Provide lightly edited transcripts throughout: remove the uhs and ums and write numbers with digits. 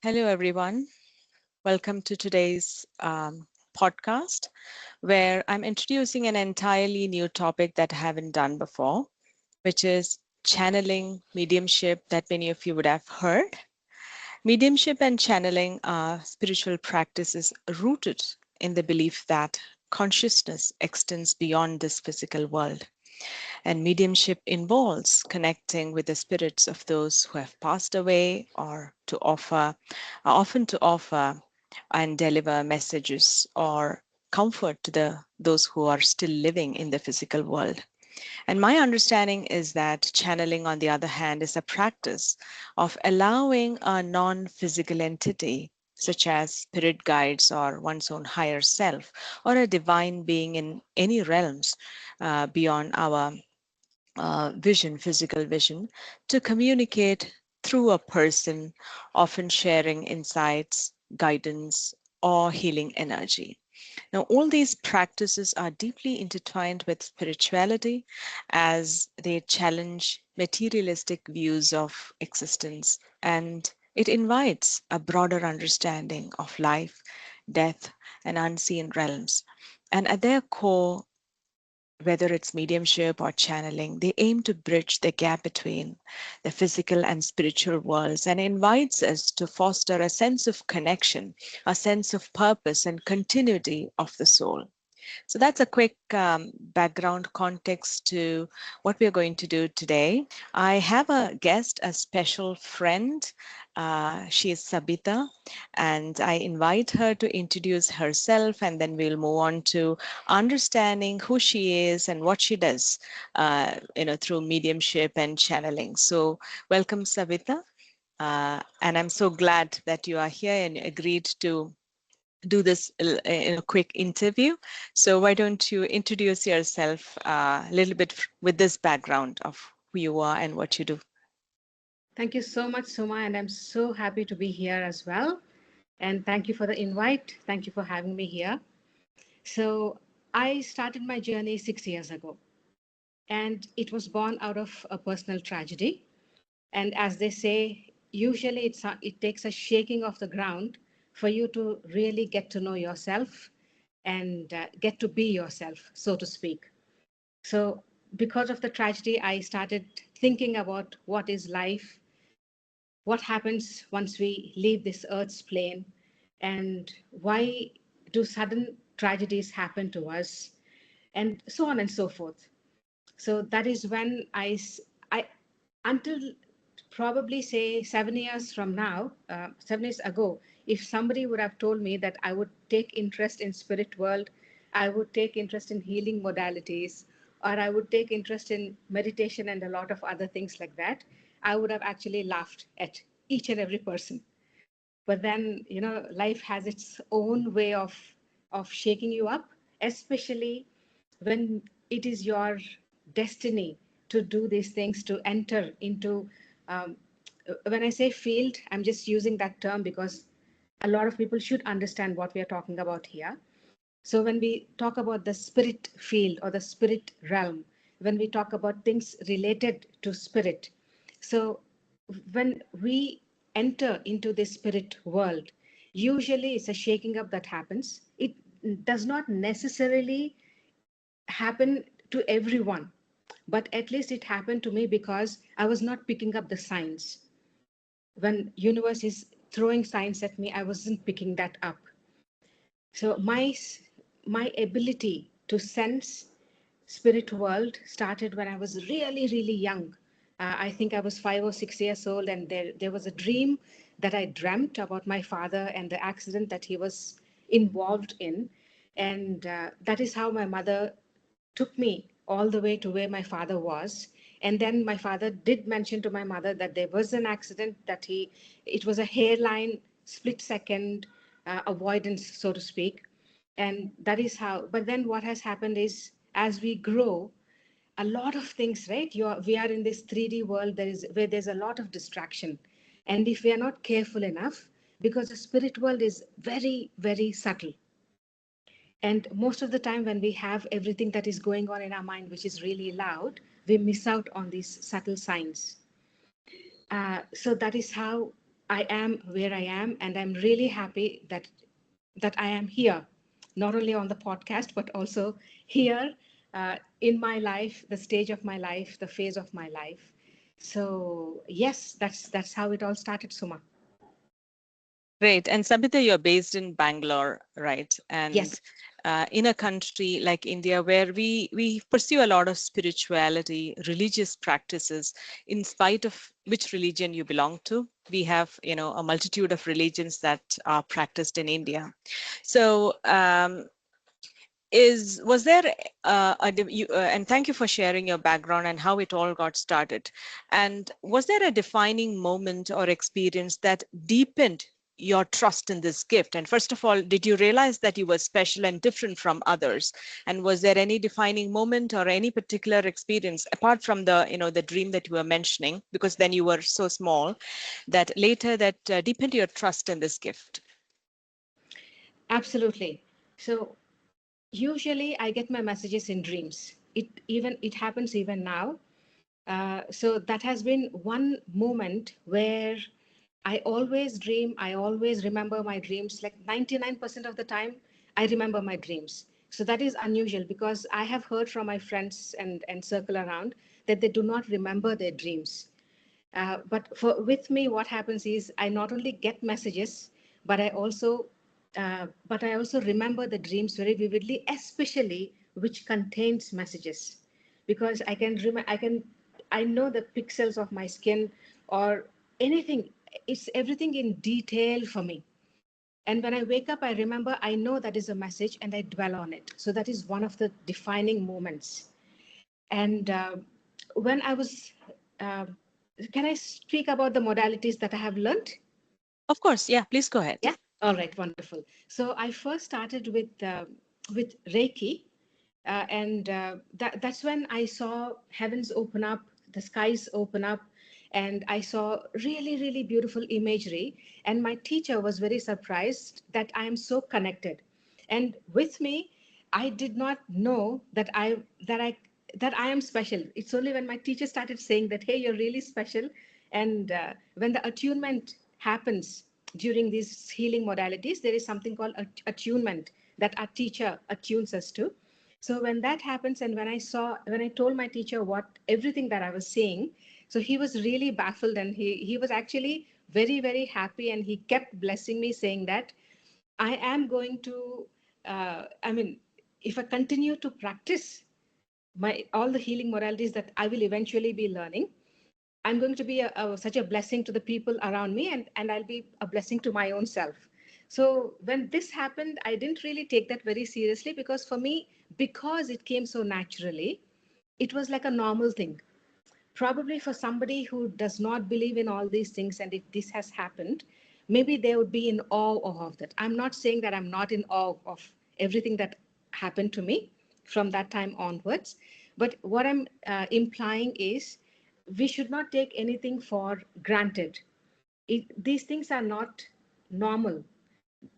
Hello, everyone. Welcome to today's podcast, where I'm introducing an entirely new topic that I haven't done before, which is channeling mediumship that many of you would have heard. Mediumship and channeling are spiritual practices rooted in the belief that consciousness extends beyond this physical world. And mediumship involves connecting with the spirits of those who have passed away or often to offer and deliver messages or comfort to those who are still living in the physical world. And my understanding is that channeling, on the other hand, is a practice of allowing a non physical entity, such as spirit guides or one's own higher self, or a divine being in any realms beyond our physical vision, to communicate through a person, often sharing insights, guidance, or healing energy. Now, all these practices are deeply intertwined with spirituality as they challenge materialistic views of existence, and it invites a broader understanding of life, death, and unseen realms. And at their core, whether it's mediumship or channeling, they aim to bridge the gap between the physical and spiritual worlds and invites us to foster a sense of connection, a sense of purpose and continuity of the soul. So that's a quick background context to what we're going to do today. I have a guest, a special friend. She is Sabita, and I invite her to introduce herself, and then we'll move on to understanding who she is and what she does, through mediumship and channeling. So, welcome, Sabita. And I'm so glad that you are here and agreed to do this in a quick interview. So why don't you introduce yourself a little bit with this background of who you are and what you do? Thank you so much, Suma, and I'm so happy to be here as well. And thank you for the invite. Thank you for having me here. So, I started my journey 6 years ago, and it was born out of a personal tragedy. And as they say, usually it takes a shaking of the ground for you to really get to know yourself and get to be yourself, so to speak. So, because of the tragedy, I started thinking about what is life, what happens once we leave this earth's plane, and why do sudden tragedies happen to us, and so on and so forth. So that is when I until probably say 7 years from now, 7 years ago, if somebody would have told me that I would take interest in spirit world, I would take interest in healing modalities, or I would take interest in meditation and a lot of other things like that, I would have actually laughed at each and every person. But then, life has its own way of shaking you up, especially when it is your destiny to do these things, to enter into um, when I say field, I'm just using that term because a lot of people should understand what we are talking about here. So when we talk about the spirit field or the spirit realm, when we talk about things related to spirit, so when we enter into this spirit world, usually it's a shaking up that happens. It does not necessarily happen to everyone, but at least it happened to me because I was not picking up the signs. When universe is throwing signs at me, I wasn't picking that up. So my ability to sense spirit world started when I was really, really young. I think I was 5 or 6 years old, and there was a dream that I dreamt about my father and the accident that he was involved in. And that is how my mother took me all the way to where my father was. And then my father did mention to my mother that there was an accident, that it was a hairline split second avoidance, so to speak. And that is how, but then what has happened is, as we grow, a lot of things, right? We are in this 3D world, where there's a lot of distraction. And if we are not careful enough, because the spirit world is very, very subtle, and most of the time, when we have everything that is going on in our mind, which is really loud, we miss out on these subtle signs. So that is how. I am where I am, and I'm really happy that I am here, not only on the podcast but also here in my life, the stage of my life, the phase of my life. So yes, that's how it all started, Suma. Great. And Sabita, you're based in Bangalore, right? And Yes, in a country like India, where we pursue a lot of spirituality, religious practices, in spite of which religion you belong to. We have, a multitude of religions that are practiced in India. So, was there and thank you for sharing your background and how it all got started, and was there a defining moment or experience that deepened your trust in this gift? And first of all, did you realize that you were special and different from others? And was there any defining moment or any particular experience apart from the dream that you were mentioning, because then you were so small, that later that deepened your trust in this gift? absolutely. So usually I get my messages in dreams. It happens even now. So that has been one moment where I always dream. I always remember my dreams. Like 99% of the time, I remember my dreams. So that is unusual because I have heard from my friends and circle around that they do not remember their dreams. But with me, what happens is I not only get messages, but I also remember the dreams very vividly, especially which contains messages, because I know the pixels of my skin or anything. It's everything in detail for me. And when I wake up, I remember, I know that is a message and I dwell on it. So that is one of the defining moments. And when I was, uh, can I speak about the modalities that I have learned? Of course, yeah, please go ahead. Yeah. All right. Wonderful. So I first started with Reiki, and that's when I saw heavens open up, the skies open up, and I saw really, really beautiful imagery. And my teacher was very surprised that I am so connected. And with me, I did not know that I am special. It's only when my teacher started saying that, hey, you're really special, and when the attunement happens during these healing modalities, there is something called attunement that our teacher attunes us to. So when that happens, and when I told my teacher what everything that I was seeing, so he was really baffled, and he was actually very, very happy, and he kept blessing me, saying that I am going to, I mean, if I continue to practice my all the healing modalities that I will eventually be learning, I'm going to be such a blessing to the people around me, and I'll be a blessing to my own self. So when this happened, I didn't really take that very seriously, because for me, because it came so naturally, it was like a normal thing. Probably for somebody who does not believe in all these things, and if this has happened, maybe they would be in awe of that. I'm not saying that I'm not in awe of everything that happened to me from that time onwards, but what I'm implying is we should not take anything for granted. These things are not normal.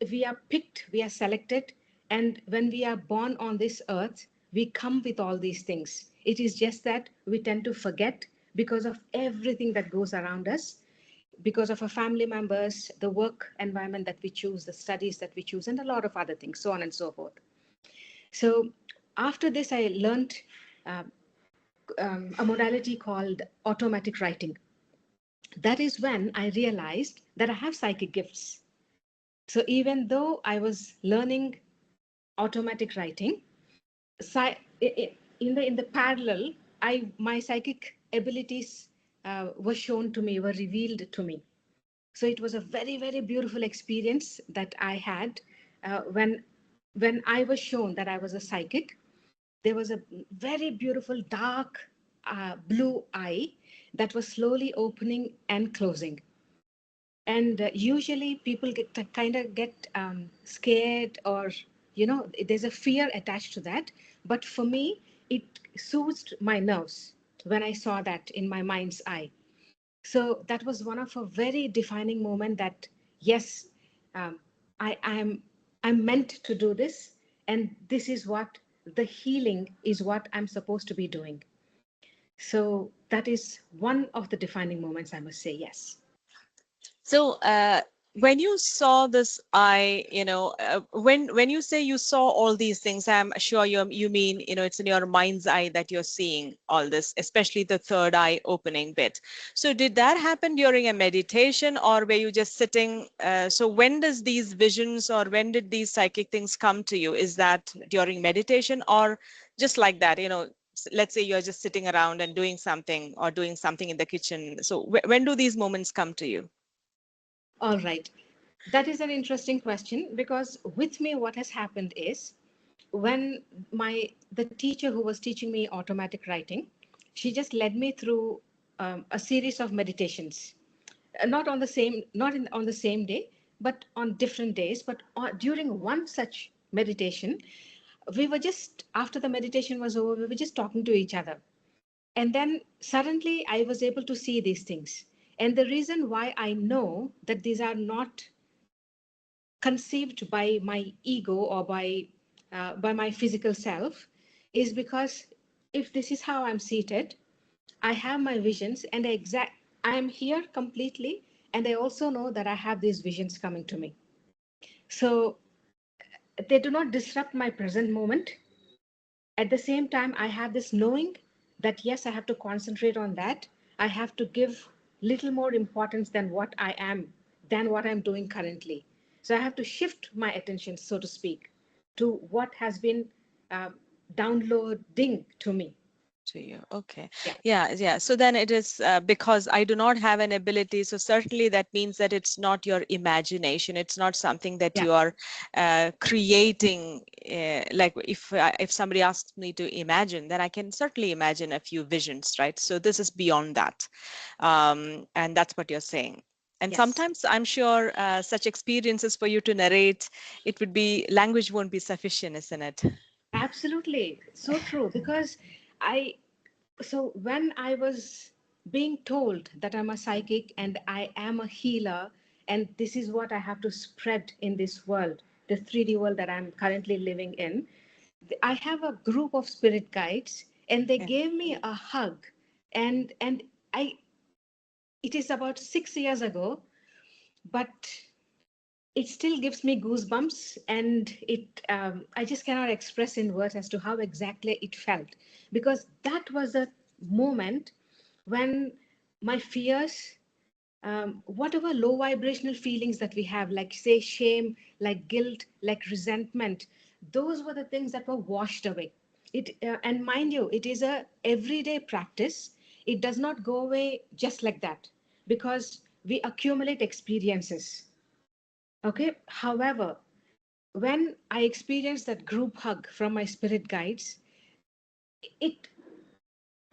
We are picked, we are selected, and when we are born on this earth, we come with all these things. It is just that we tend to forget because of everything that goes around us, because of our family members, the work environment that we choose, the studies that we choose, and a lot of other things, so on and so forth. So after this, I learned uh, a modality called automatic writing. That is when I realized that I have psychic gifts. So even though I was learning automatic writing, in the parallel, I my psychic abilities were shown to me, were revealed to me. So it was a very, very beautiful experience that I had when I was shown that I was a psychic. There was a very beautiful dark blue eye that was slowly opening and closing. And usually people kind of get scared, or there's a fear attached to that. But for me, it soothed my nerves when I saw that in my mind's eye. So that was one of a very defining moment that, yes, um, I'm meant to do this, and this is what the healing is, what I'm supposed to be doing. So that is one of the defining moments, I must say. Yes. So, when you saw this, when you say you saw all these things, I'm sure you mean, it's in your mind's eye that you're seeing all this, especially the third eye opening bit. So, did that happen during a meditation, or were you just sitting? So, when does these visions, or when did these psychic things come to you? Is that during meditation, or just like that? Let's say you're just sitting around and doing something, or doing something in the kitchen. So, when do these moments come to you? All right. That is an interesting question because with me, what has happened is when the teacher who was teaching me automatic writing, she just led me through a series of meditations, not on the same day, but on different days. But during one such meditation, we were just after the meditation was over, we were just talking to each other, and then suddenly I was able to see these things. And the reason why I know that these are not conceived by my ego or by my physical self is because if this is how I'm seated, I have my visions and I am here completely, and I also know that I have these visions coming to me. So they do not disrupt my present moment. At the same time, I have this knowing that yes, I have to concentrate on that. I have to give little more importance than what I'm doing currently. So I have to shift my attention, so to speak, to what has been uh, downloading to me. To you. Okay. Yeah. Yeah, yeah. So then it is because I do not have an ability. So certainly that means that it's not your imagination. It's not something that Yeah. you are creating. Like if somebody asks me to imagine, then I can certainly imagine a few visions, right? So this is beyond that, and that's what you're saying. And Yes. sometimes I'm sure such experiences for you to narrate, it would be language won't be sufficient, isn't it? Absolutely. So true. Because I, so when I was being told that I'm a psychic and I am a healer, and this is what I have to spread in this world, the 3D world that I'm currently living in, I have a group of spirit guides and they Yeah. gave me a hug. And I, it is about 6 years ago, but it still gives me goosebumps, and I just cannot express in words as to how exactly it felt, because that was a moment when my fears, whatever low vibrational feelings that we have, like say shame, like guilt, like resentment, those were the things that were washed away. And mind you, it is a everyday practice. It does not go away just like that, because we accumulate experiences. Okay. However, when I experienced that group hug from my spirit guides, it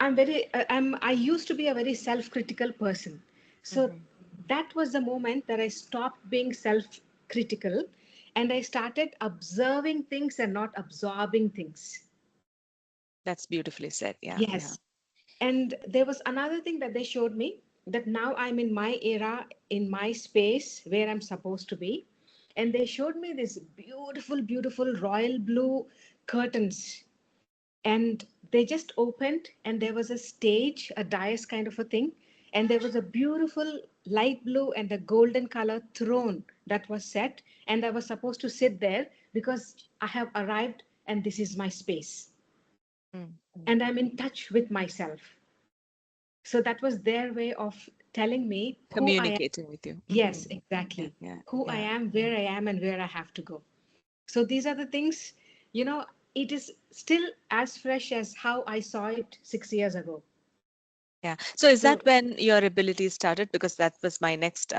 I used to be a very self-critical person. So Mhm. that was the moment that I stopped being self-critical and I started observing things and not absorbing things. That's beautifully said. Yeah, yeah. Yes. And there was another thing that they showed me, that now I'm in my era, in my space where I'm supposed to be. And they showed me this beautiful, beautiful royal blue curtains. And they just opened, and there was a stage, a dais kind of a thing. And there was a beautiful light blue and a golden color throne that was set. And I was supposed to sit there because I have arrived and this is my space. Mm, mm. And I'm in touch with myself. So that was their way of telling me who I am. Communicating with you. Yes, Yeah, exactly. yeah, Who I yeah. am, where I am, and where I have to go. So these are the things, you know, it is still as fresh as how I saw it 6 years ago. Yeah. So is So that when your ability started? Because that was my next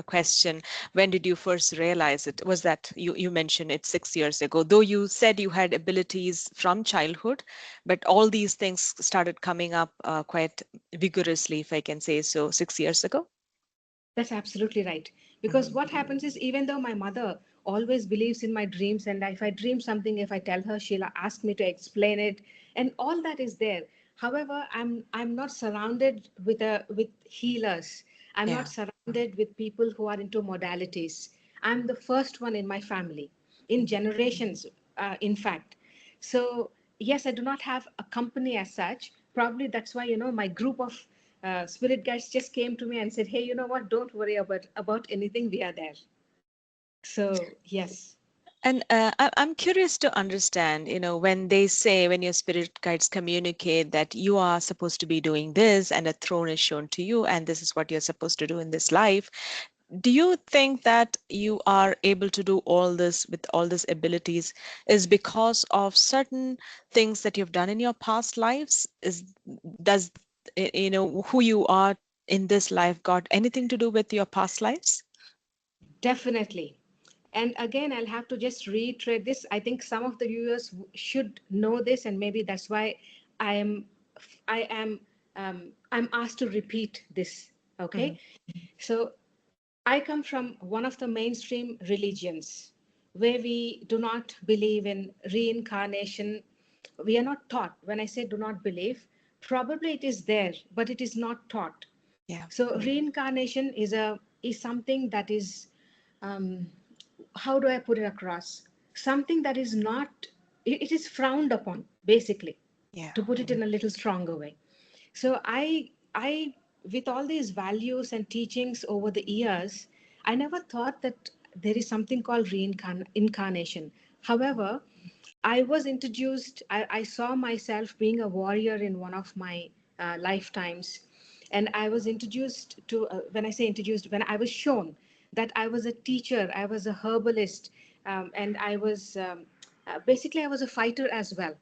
question. When did you first realize it? Was that you mentioned it 6 years ago, though you said you had abilities from childhood, but all these things started coming up quite vigorously, if I can say so, 6 years ago? that's absolutely right. Because Mhm. what happens is, even though my mother always believes in my dreams, and if I dream something, if I tell her, she'll ask me to explain it, and all that is there. However, I'm not surrounded with healers. I'm not Yeah. surrounded with people who are into modalities. I'm the first one in my family, in Mhm. generations, in fact. So yes, I do not have a company as such. Probably that's why my group of spirit guides just came to me and said, hey, you know what, don't worry about anything, we are there. So yes. And I'm curious to understand, when they say, when your spirit guides communicate that you are supposed to be doing this and a throne is shown to you, and this is what you're supposed to do in this life, do you think that you are able to do all this with all these abilities is because of certain things that you've done in your past lives? Does, who you are in this life got anything to do with your past lives? Definitely. And again, I'll have to just reiterate this. I think some of the viewers should know this, and maybe that's why I am, I'm asked to repeat this. Hmm. Okay. So I come from one of the mainstream religions where we do not believe in reincarnation. We are not taught. When I say do not believe, probably it is there, but it is not taught. Yeah. So reincarnation is something that is, um, how do I put it across? Something that is not, it is frowned upon, basically, Yeah. to put it in a little stronger way. So with all these values and teachings over the years, I never thought that there is something called reincarnation. However, I was introduced, I saw myself being a warrior in one of my lifetimes. And I was introduced to, when I say introduced, when I was shown that I was a teacher, I was a herbalist, and I was basically, I was a fighter as well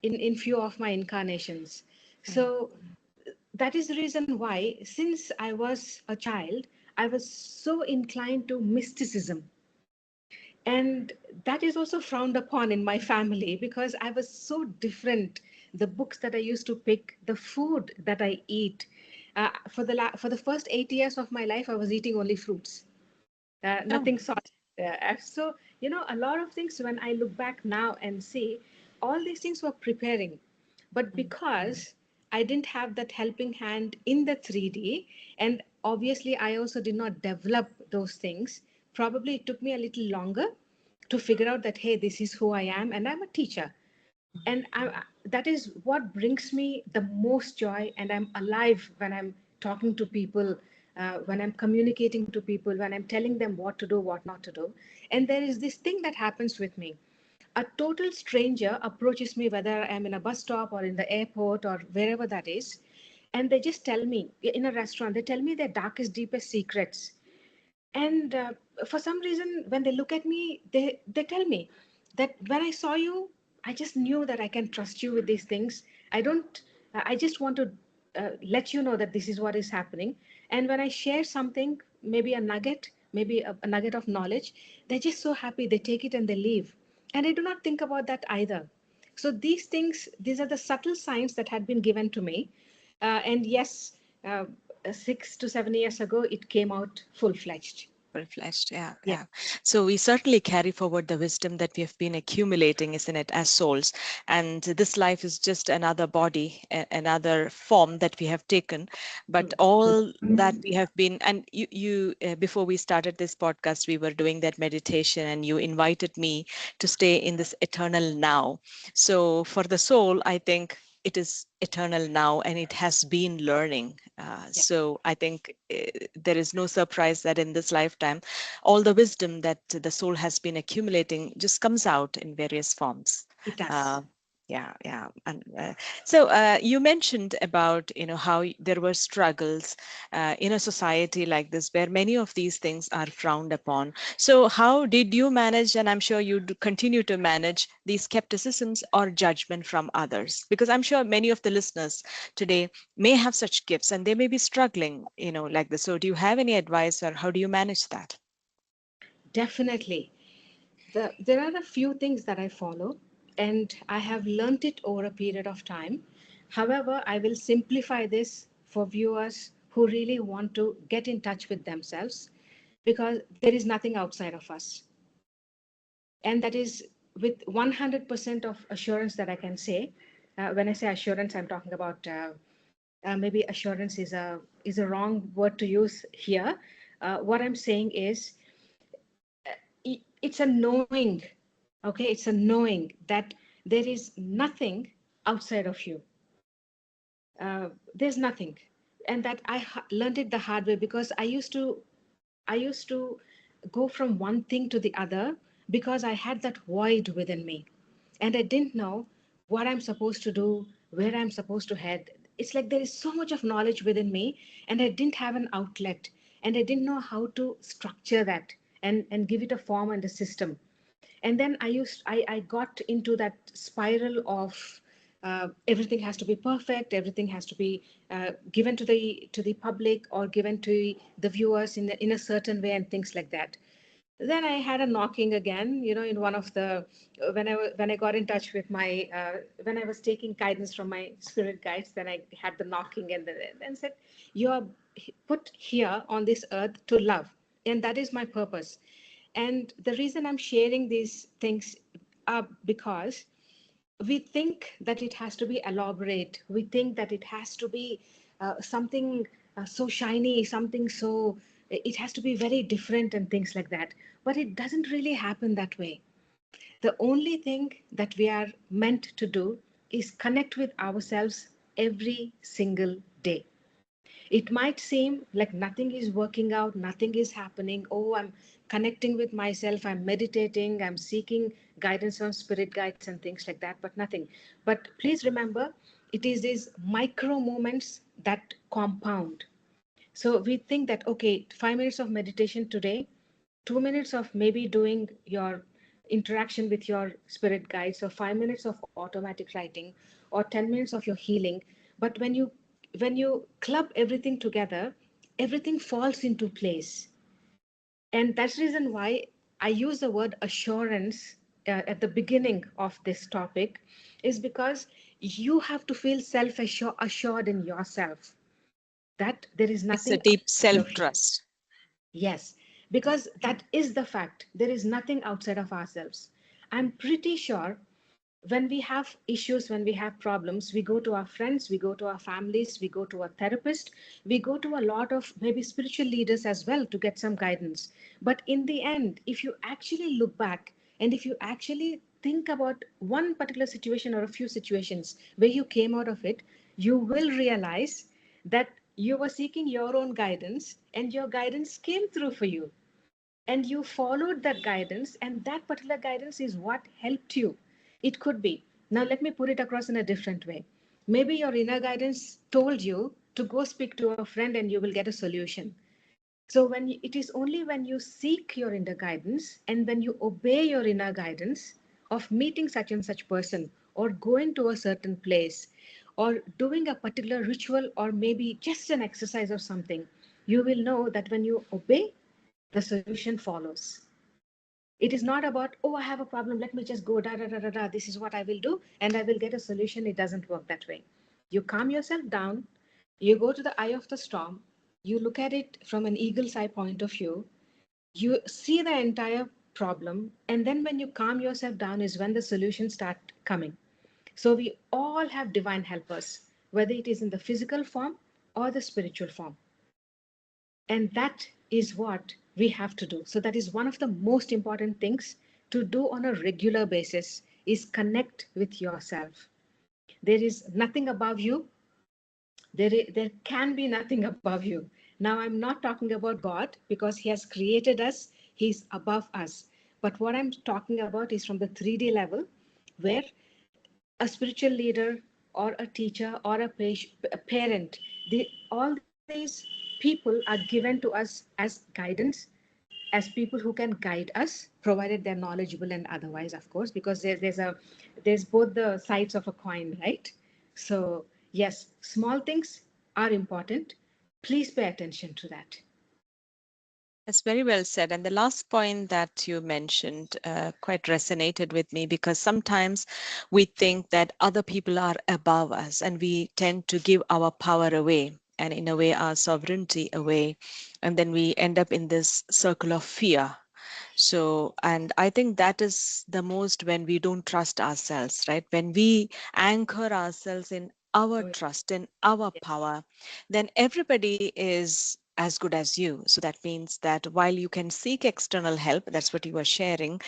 in few of my incarnations. Mm. So that is the reason why, since I was a child, I was so inclined to mysticism. And that is also frowned upon in my family because I was so different. The books that I used to pick, the food that I eat. For the first 8 years of my life, I was eating only fruits, Oh, nothing solid. So, a lot of things when I look back now and see, all these things were preparing. But mm, because I didn't have that helping hand in the 3D, and obviously I also did not develop those things, probably it took me a little longer to figure out that, hey, this is who I am, and I'm a teacher. And that is what brings me the most joy, and I'm alive when I'm talking to people, when I'm communicating to people, when I'm telling them what to do, what not to do. And there is this thing that happens with me. A total stranger approaches me, whether I'm in a bus stop or in the airport or wherever that is, and they just tell me, in a restaurant, they tell me their darkest deepest secrets. And for some reason, when they look at me, they tell me that when I saw you, I just knew that I can trust you with these things. I don't, I just want to let you know that this is what is happening. And when I share something, maybe a nugget, maybe a nugget of knowledge, they're just so happy. They take it and they leave. And I do not think about that either. So these things, these are the subtle signs that had been given to me. And yes, uh, 6 to 7 years ago, it came out full fledged. full-fledged. Yeah, Yeah, yeah. So we certainly carry forward the wisdom that we have been accumulating, isn't it, as souls? And this life is just another body, another form that we have taken. But true. all that we have been, and before we started this podcast, we were doing that meditation, and you invited me to stay in this eternal now. So for the soul, I think it is eternal now, and it has been learning. Yeah, So I think there is no surprise that in this lifetime, all the wisdom that the soul has been accumulating just comes out in various forms. it does. Uh, yeah, yeah. And you mentioned about how there were struggles in a society like this where many of these things are frowned upon. So how did you manage, and I'm sure you continue to manage these skepticisms or judgment from others? Because I'm sure many of the listeners today may have such gifts and they may be struggling, like this. So do you have any advice, or how do you manage that? Definitely. There are a few things that I follow, and I have learnt it over a period of time. However, I will simplify this for viewers who really want to get in touch with themselves, because there is nothing outside of us. And that is with 100% of assurance that I can say. When I say assurance, I'm talking about, maybe assurance is a wrong word to use here. What I'm saying is, it's a knowing. Okay, it's a knowing that there is nothing outside of you. There's nothing. and that learned it the hard way, because I used to go from one thing to the other because I had that void within me, and I didn't know what I'm supposed to do, where I'm supposed to head. It's like there is so much of knowledge within me, and I didn't have an outlet, and I didn't know how to structure that and give it a form and a system. And then I got into that spiral of everything has to be perfect, everything has to be given to the public or given to the viewers in a certain way and things like that. Then I had a knocking again, in one of the when I got in touch with my when I was taking guidance from my spirit guides. Then I had the knocking, and then said, "You are put here on this earth to love, and that is my purpose." And the reason I'm sharing these things are because we think that it has to be elaborate. We think that it has to be something so shiny, something so, it has to be very different and things like that. But it doesn't really happen that way. The only thing that we are meant to do is connect with ourselves every single day. It might seem like nothing is working out, nothing is happening. Oh, I'm connecting with myself, I'm meditating, I'm seeking guidance from spirit guides and things like that, but nothing. But please remember, it is these micro moments that compound. So we think that, okay, 5 minutes of meditation today, 2 minutes of maybe doing your interaction with your spirit guides, or 5 minutes of automatic writing, or 10 minutes of your healing. But when you club everything together, everything falls into place. And that's the reason why I use the word assurance at the beginning of this topic, is because you have to feel assured in yourself that there is It's a nothing deep outside self of you. trust. Yes, because that is the fact. There is nothing outside of ourselves. I'm pretty sure when we have issues, when we have problems, we go to our friends, we go to our families, we go to a therapist, we go to a lot of maybe spiritual leaders as well to get some guidance. But in the end, if you actually look back and if you actually think about one particular situation or a few situations where you came out of it, you will realize that you were seeking your own guidance and your guidance came through for you, and you followed that guidance, and that particular guidance is what helped you. It could be, now let me put it across in a different way. Maybe your inner guidance told you to go speak to a friend and you will get a solution. So it is only when you seek your inner guidance and when you obey your inner guidance of meeting such and such person, or going to a certain place, or doing a particular ritual, or maybe just an exercise or something, you will know that when you obey, the solution follows. It is not about, oh, I have a problem, let me just go, da, da, da, da, da, this is what I will do, and I will get a solution. It doesn't work that way. You calm yourself down, you go to the eye of the storm, you look at it from an eagle's eye point of view, you see the entire problem, and then when you calm yourself down is when the solutions start coming. So we all have divine helpers, whether it is in the physical form or the spiritual form. And that is what we have to do. So that is one of the most important things to do on a regular basis, is connect with yourself. There is nothing above you. There can be nothing above you. Now, I'm not talking about God, because he has created us. He's above us. But what I'm talking about is from the 3D level, where a spiritual leader or a teacher or a parent, all these people are given to us as guidance, as people who can guide us, provided they're knowledgeable and otherwise, of course, because there's both the sides of a coin, right? So yes, small things are important. Please pay attention to that. That's very well said. And the last point that you mentioned quite resonated with me, because sometimes we think that other people are above us and we tend to give our power away and, in a way, our sovereignty away. And then we end up in this circle of fear. So, and I think that is the most when we don't trust ourselves, right? When we anchor ourselves in our Oh, trust, in our yes. power, then everybody is as good as you. So that means that while you can seek external help, that's what you are sharing,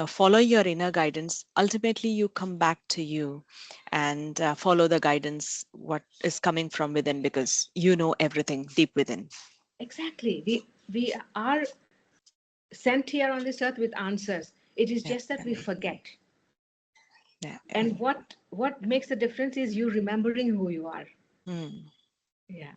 follow your inner guidance. Ultimately, you come back to you and follow the guidance, what is coming from within, because you know everything deep within. Exactly. We are sent here on this earth with answers. It is Yeah, just that yeah, we forget. yeah, yeah. And what makes the difference is you remembering who you are. Mm. Yeah.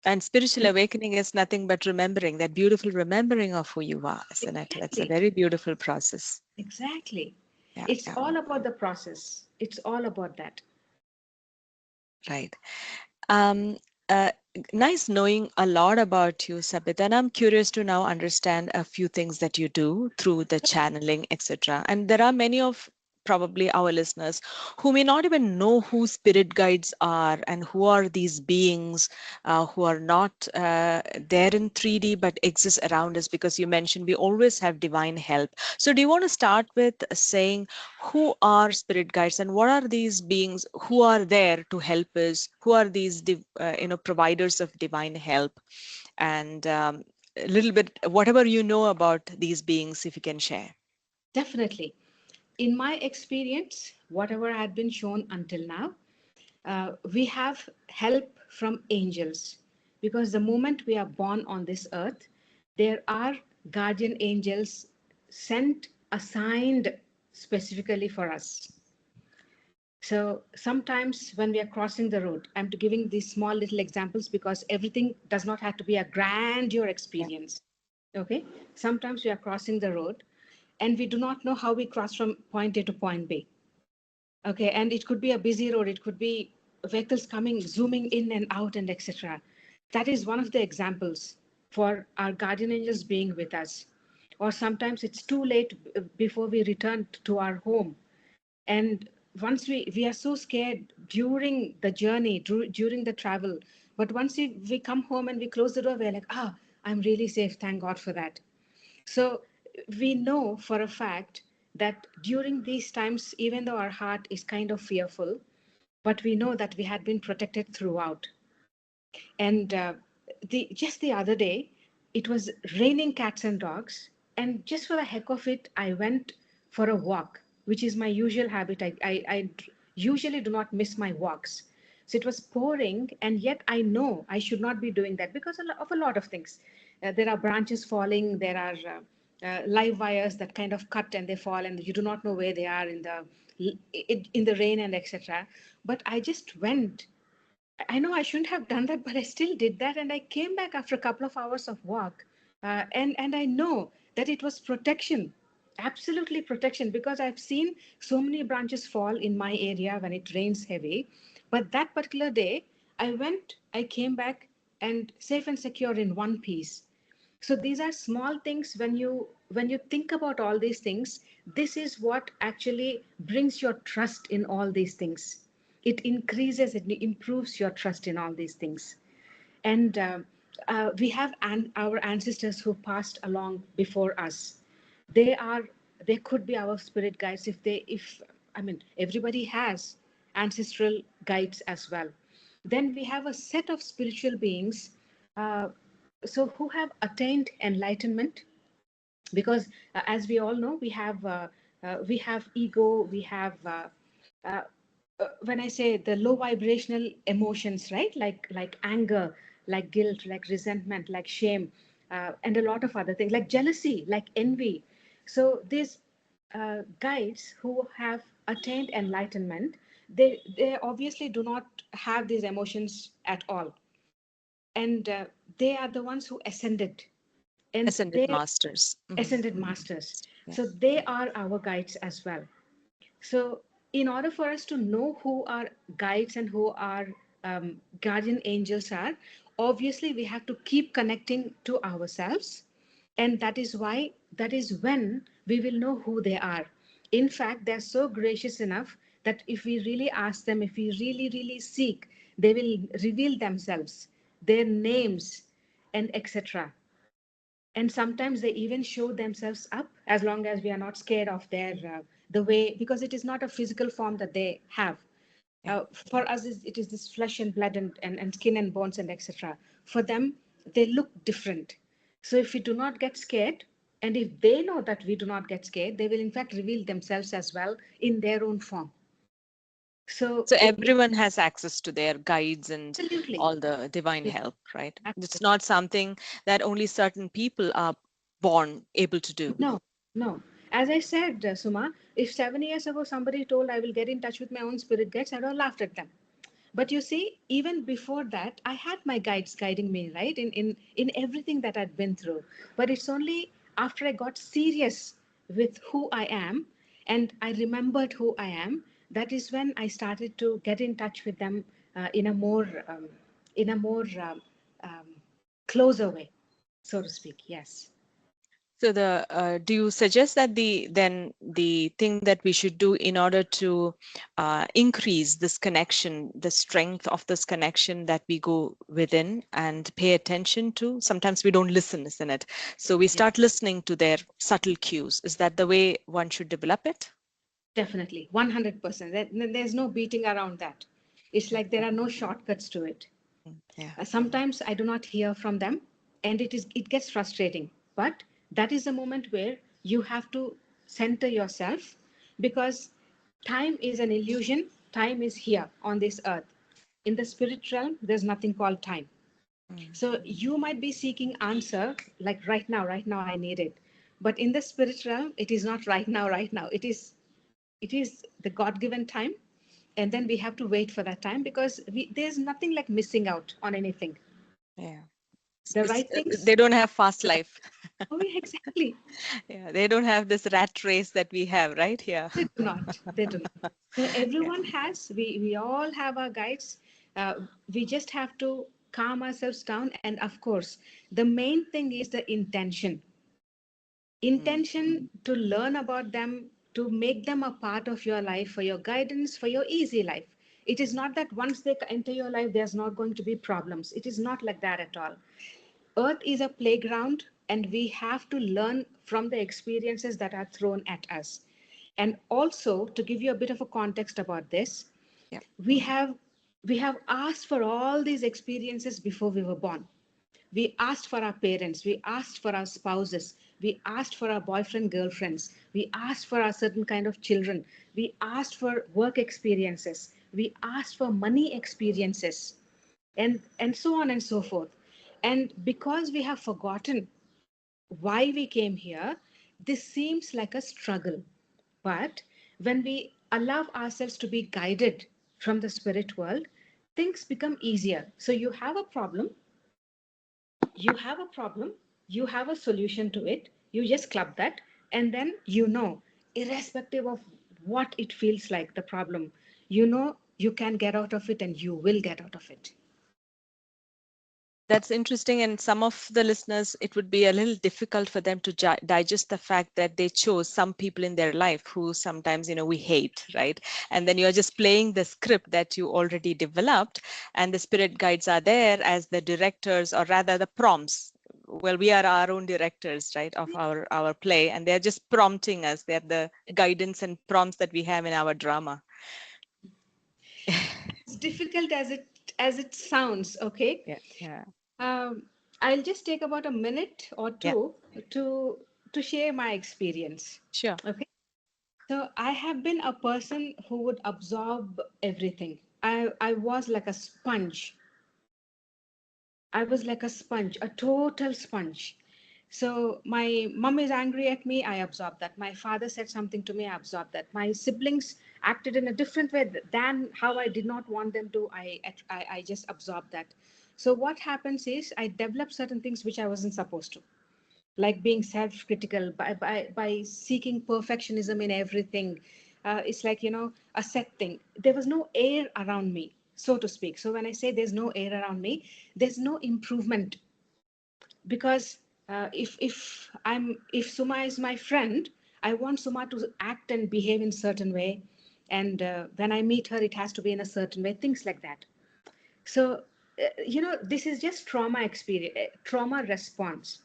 And spiritual awakening is nothing but remembering, that beautiful remembering of who you are, isn't it? That's a Exactly. very beautiful process. Exactly. Yeah, It's yeah, all about the process. It's all about that. right. Um, nice knowing a lot about you, Sabita, and I'm curious to now understand a few things that you do through the channeling, etc. And there are many of probably our listeners who may not even know who spirit guides are and who are these beings who are not there in 3D but exist around us, because you mentioned we always have divine help. So do you want to start with saying who are spirit guides and what are these beings who are there to help us, who are these providers of divine help, and a little bit whatever you know about these beings, if you can share. Definitely. In my experience, whatever I had been shown until now, we have help from angels, because the moment we are born on this earth, there are guardian angels sent, assigned specifically for us. So sometimes when we are crossing the road, I'm giving these small little examples because everything does not have to be a grandeur Yeah. experience. Okay. Sometimes we are crossing the road and we do not know how we cross from point A to point B. Okay. And it could be a busy road. It could be vehicles coming, zooming in and out and etc. That is one of the examples for our guardian angels being with us. Or sometimes it's too late before we return to our home, and once we are so scared during the journey, during the travel, but once we come home and we close the door, we're like, I'm really safe, thank God for that. So we know for a fact that during these times, even though our heart is kind of fearful, but we know that we had been protected throughout. And the just the other day, it was raining cats and dogs, and just for the heck of it, I went for a walk, which is my usual habit. I usually do not miss my walks. So it was pouring, and yet I know I should not be doing that because of a lot of things. There are branches falling, there are live wires that kind of cut and they fall, and you do not know where they are in the rain and etc. But I just went. I know I shouldn't have done that, but I still did that, and I came back after a couple of hours of walk, and I know that it was protection, absolutely protection, because I've seen so many branches fall in my area when it rains heavy, but that particular day I went, I came back, and safe and secure in one piece. So these are small things. When you think about all these things, this is what actually brings your trust in all these things. It increases, it improves your trust in all these things. And we have our ancestors who passed along before us. They are they could be our spirit guides. If I mean, everybody has ancestral guides as well. Then we have a set of spiritual beings, uh, so who have attained enlightenment, because as we all know, we have ego, we have uh, when I say the low vibrational emotions, right, like anger, like guilt, like resentment, like shame, and a lot of other things like jealousy, like envy. So these guides who have attained enlightenment, they obviously do not have these emotions at all, and they are the ones who ascended, and Ascended they masters. Mhm. ascended masters. Yeah. So they are our guides as well. So, in order for us to know who our guides and who our guardian angels are, obviously we have to keep connecting to ourselves. And that is why, that is when we will know who they are. In fact, they're so gracious enough that if we really ask them, if we really, really seek, they will reveal themselves, their names, and etc. And sometimes they even show themselves up, as long as we are not scared of their the way, because it is not a physical form that they have. Yeah. For us, it is this flesh and blood and skin and bones and etc. For them, they look different. So if we do not get scared, and if they know that we do not get scared, they will in fact reveal themselves as well in their own form. So So everyone has access to their guides and absolutely, all the divine help, right? It's absolutely. not something that only certain people are born able to do. No, no. As I said, Suma, if 7 years ago somebody told I will get in touch with my own spirit guides, I'd have laughed at them. But you see, even before that, I had my guides guiding me, right, in everything that I'd been through. But it's only after I got serious with who I am and I remembered who I am, that is when I started to get in touch with them in a more um, closer way, so to speak. Yes. So do you suggest that the thing that we should do in order to increase this connection, the strength of this connection, that we go within and pay attention to? Sometimes we don't listen, isn't it? So we Yeah. start listening to their subtle cues. Is that the way one should develop it? Definitely, 100%. There's no beating around that. It's like there are no shortcuts to it. Yeah. Sometimes I do not hear from them, and it gets frustrating. But that is the moment where you have to center yourself, because time is an illusion. Time is here on this earth. In the spirit realm, there's nothing called time. Mm. So you might be seeking answer like right now I need it. But in the spirit realm, it is not right now, right now. It is the god-given time, and then we have to wait for that time, because there's nothing like missing out on anything. Yeah. The right things. They don't have fast life. Oh yeah, exactly. Yeah, they don't have this rat race that we have, right here. They do not, they do not. So Yeah. everyone has, we all have our guides. We just have to calm ourselves down, and of course the main thing is the Mm. intention to learn about them, to make them a part of your life, for your guidance, for your easy life. It is not that once they enter your life, there's not going to be problems. It is not like that at all. Earth is a playground, and we have to learn from the experiences that are thrown at us. And also, to give you a bit of a context about this, Yeah. we have we have asked for all these experiences before we were born. We asked for our parents, we asked for our spouses, we asked for our boyfriend, girlfriends, we asked for our certain kind of children, we asked for work experiences, we asked for money experiences, and so on and so forth. And because we have forgotten why we came here, this seems like a struggle. But when we allow ourselves to be guided from the spirit world, things become easier. So you have a problem, you have a solution to it, you just club that, and then irrespective of what it feels like, the problem, you can get out of it, and you will get out of it. That's interesting. And some of the listeners, it would be a little difficult for them to digest the fact that they chose some people in their life who sometimes, we hate, right? And then you're just playing the script that you already developed, and the spirit guides are there as the directors, or rather the prompts. Well, we are our own directors, right, of our play, and they're just prompting us. They're the guidance and prompts that we have in our drama. As difficult as it sounds, okay. Yeah, yeah, um, I'll just take about a minute or yeah, two to share my experience. sure. Okay. So I have been a person who would absorb everything. I was like a sponge. I was like a sponge, a total sponge. So my mom is angry at me, I absorb that. My father said something to me, I absorb that. My siblings acted in a different way than how I did not want them to. I just absorbed that. So what happens is I develop certain things which I wasn't supposed to, like being self-critical, by seeking perfectionism in everything. It's like, a set thing. There was no air around me, so to speak. So when I say there's no air around me, there's no improvement. Because if Suma is my friend, I want Suma to act and behave in certain way, and when I meet her, it has to be in a certain way, things like that. So this is just trauma experience, trauma response.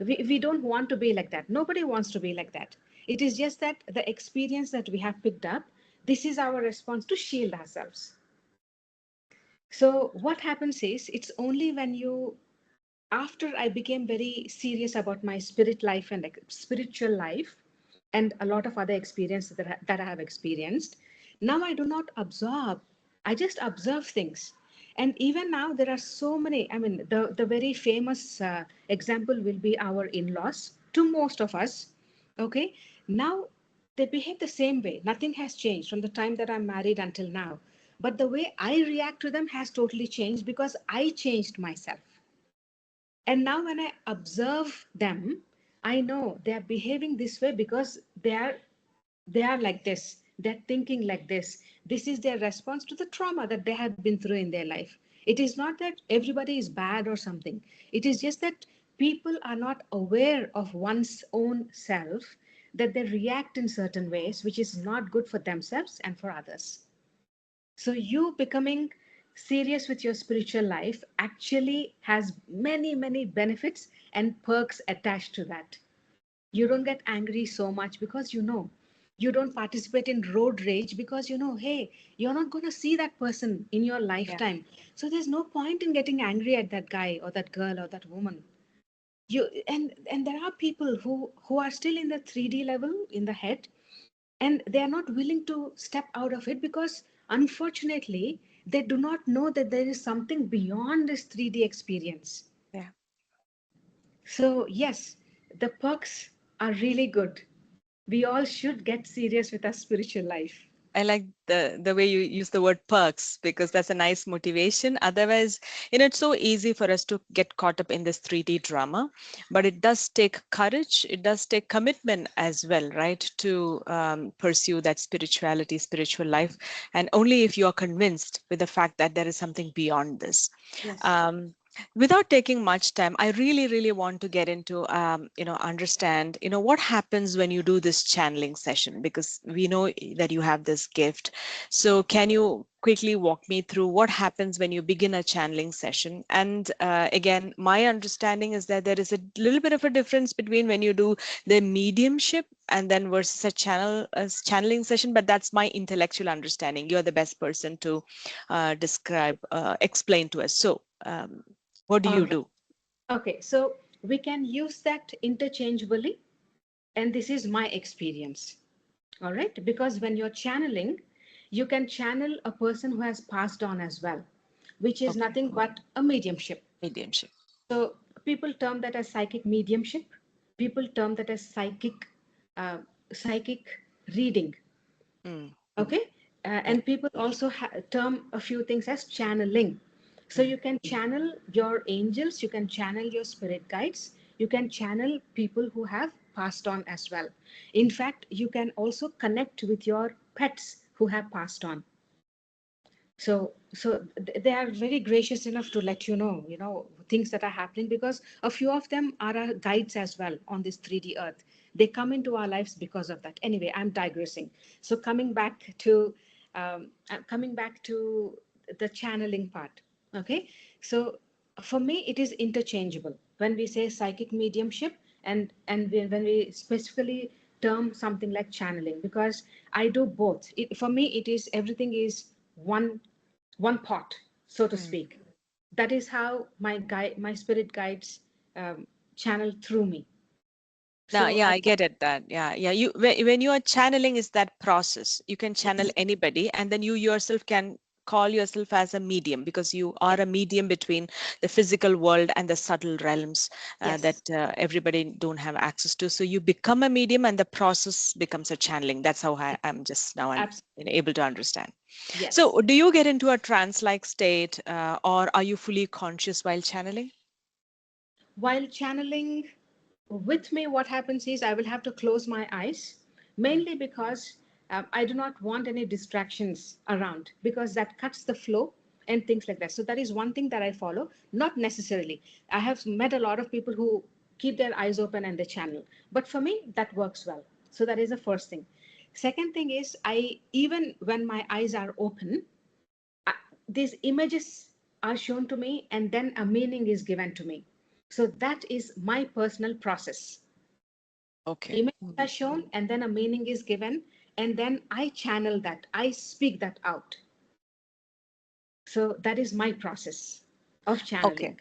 We don't want to be like that. Nobody wants to be like that. It is just that the experience that we have picked up, this is our response to shield ourselves. So what happens is, it's only when you after I became very serious about my spirit life and like, spiritual life, and a lot of other experiences that I have experienced, now I do not absorb. I just observe things. And even now, there are so many. I mean, the very famous example will be our in laws to most of us. Okay. Now, they behave the same way. Nothing has changed from the time that I'm married until now. But the way I react to them has totally changed because I changed myself. And now when I observe them, I know they are behaving this way because they are like this. They're thinking like this. This is their response to the trauma that they have been through in their life. It is not that everybody is bad or something. It is just that people are not aware of one's own self, that they react in certain ways, which is not good for themselves and for others. So you becoming serious with your spiritual life actually has many, many benefits and perks attached to that. You don't get angry so much because you know. You don't participate in road rage because you know, hey, you're not going to see that person in your Yeah. lifetime. So there's no point in getting angry at that guy or that girl or that woman. And there are people who are still in the 3D level in the head, and they are not willing to step out of it because unfortunately they do not know that there is something beyond this 3D experience. Yeah. So yes, the perks are really good. We all should get serious with our spiritual life. I like the way you use the word perks because that's a nice motivation. Otherwise, it's so easy for us to get caught up in this 3D drama, but it does take courage. It does take commitment as well, right? To pursue that spirituality, spiritual life, and only if you are convinced with the fact that there is something beyond this. Yes. Um, Without taking much time, I really, really want to get into, understand, what happens when you do this channeling session, because we know that you have this gift. So can you quickly walk me through what happens when you begin a channeling session? And again, my understanding is that there is a little bit of a difference between when you do the mediumship and then versus a channeling session, but that's my intellectual understanding. You're the best person to explain to us. So what do All you right. do? Okay, so we can use that interchangeably, and this is my experience. All right, because when you're channeling, you can channel a person who has passed on as well, which is Okay, nothing but a mediumship. mediumship. So people term that as psychic mediumship. People term that as uh, psychic reading. Mm, Okay, yeah. and people also term a few things as channeling. So Mm. you can channel your angels, you can channel your spirit guides, you can channel people who have passed on as well. In fact, you can also connect with your pets who have passed on. So they are very gracious enough to let you know things that are happening, because a few of them are our guides as well on this 3D earth. They come into our lives because of that. Anyway, I'm digressing. So coming back to the channeling part. Okay, so for me it is interchangeable when we say psychic mediumship, and when we specifically term something like channeling, because I do both. For me it is everything is one pot, so to Mm. speak. That is how my spirit guides channel through me. Now, So yeah, I I get it that. Yeah, yeah. When you are channeling is that process. You can channel yes, anybody, and then you yourself can call yourself as a medium because you are yes, a medium between the physical world and the subtle realms that yes, everybody don't have access to. So you become a medium, and the process becomes a channeling. That's how I'm just now absolutely, able to understand. yes. So, do you get into a trance-like state, or are you fully conscious while channeling? While channeling, with me, what happens is I will have to close my eyes, Mm. mainly because I do not want any distractions around, because that cuts the flow and things like that. So that is one thing that I follow. Not necessarily. I have met a lot of people who keep their eyes open and they channel, but for me that works well. So that is the first thing. Second thing is, I even when my eyes are open, I, these images are shown to me and then a meaning is given to me. So that is my personal process. Okay. Images are shown and then a meaning is given, and then I channel that, I speak that out. So that is my process of Okay. channeling.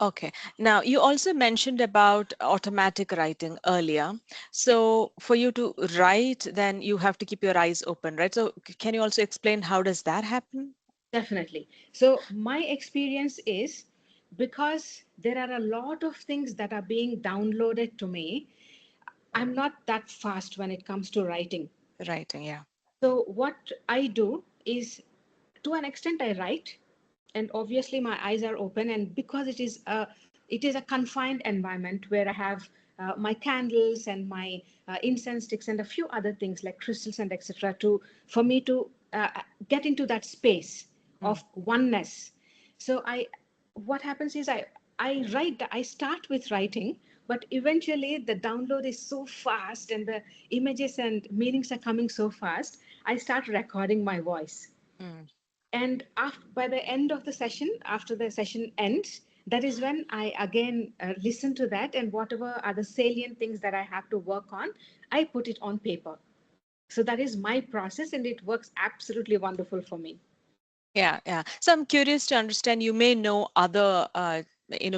Okay. Now, you also mentioned about automatic writing earlier. So, for you to write, then you have to keep your eyes open, right? So, can you also explain how does that happen? Definitely. So, my experience is because there are a lot of things that are being downloaded to me, I'm not that fast when it comes to writing. Writing, yeah. So, what I do is, to an extent, I write, and obviously my eyes are open. And because it is a confined environment where I have my candles and my incense sticks and a few other things like crystals and etc. to for me to get into that space Mm. of oneness. So what happens is I start with writing, but eventually the download is so fast and the images and meanings are coming so fast, I start recording my voice. Mm. And by the end of the session, after the session ends, that is when I again listen to that, and whatever are the salient things that I have to work on, I put it on paper. So that is my process, and it works absolutely wonderful for me. Yeah, yeah. So I'm curious to understand, you may know other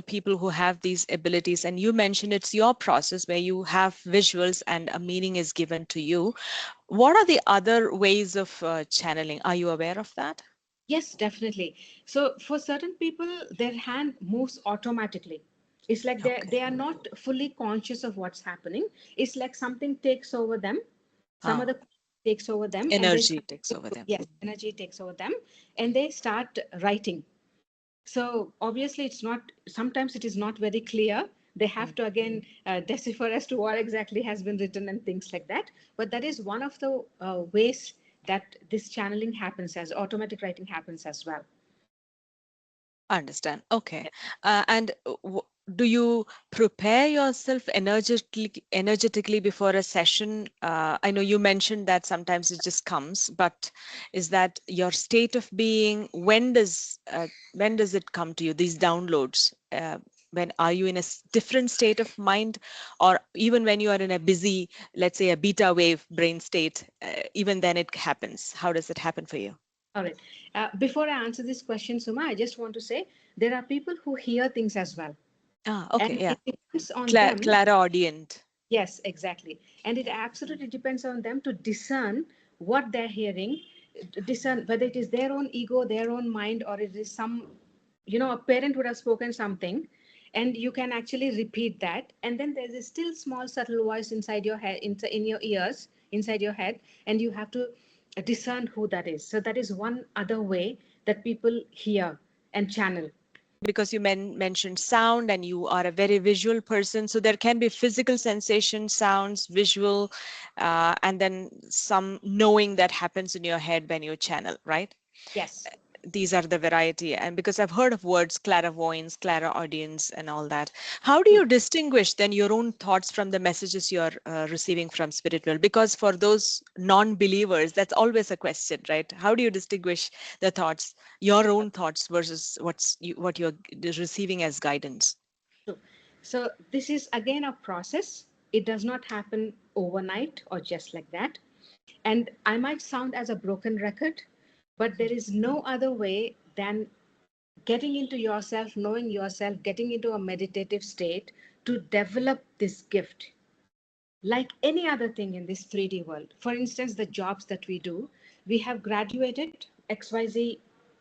people who have these abilities, and you mentioned it's your process where you have visuals and a meaning is given to you. What are the other ways of channeling? Are you aware of that? Yes, definitely. So for certain people, their hand moves automatically. It's like Okay. they are not fully conscious of what's happening. It's like something takes over them. Some Ah, other takes over them, and they energy start, takes over them. yes, energy takes over them, and they start writing. So obviously, it's not. Sometimes it is not very clear. They have Mm. to again decipher as to what exactly has been written and things like that. But that is one of the ways that this channeling happens, as automatic writing happens as well. Understand. Okay. And do you prepare yourself energetically before a session? I know you mentioned that sometimes it just comes, but is that your state of being? When does it come to you? These downloads. When are you in a different state of mind, or even when you are in a busy, let's say a beta wave brain state, even then it happens. How does it happen for you? All right. Before I answer this question, Suma, I just want to say there are people who hear things as well, Ah, okay, and yeah. it depends on them. Clairaudient. Yes, exactly. And it absolutely depends on them to discern what they're hearing, discern whether it is their own ego, their own mind, or it is a parent would have spoken something, and you can actually repeat that. And then there's a still small, subtle voice inside your head, in your ears, inside your head, and you have to discern who that is. So that is one other way that people hear and channel. Because you mentioned sound and you are a very visual person, so there can be physical sensation, sounds, visual, and then some knowing that happens in your head when you channel, right? Yes. These are the variety, and because I've heard of words clairvoyance, clairaudience, and all that. How do you distinguish then your own thoughts from the messages you're receiving from spirit world? Because for those non-believers, that's always a question, right? How do you distinguish the thoughts, your own thoughts, versus what you're receiving as guidance? True. So this is again a process. It does not happen overnight or just like that. And I might sound as a broken record, but there is no other way than getting into yourself, knowing yourself, getting into a meditative state to develop this gift like any other thing in this 3D world. For instance, the jobs that we do, we have graduated XYZ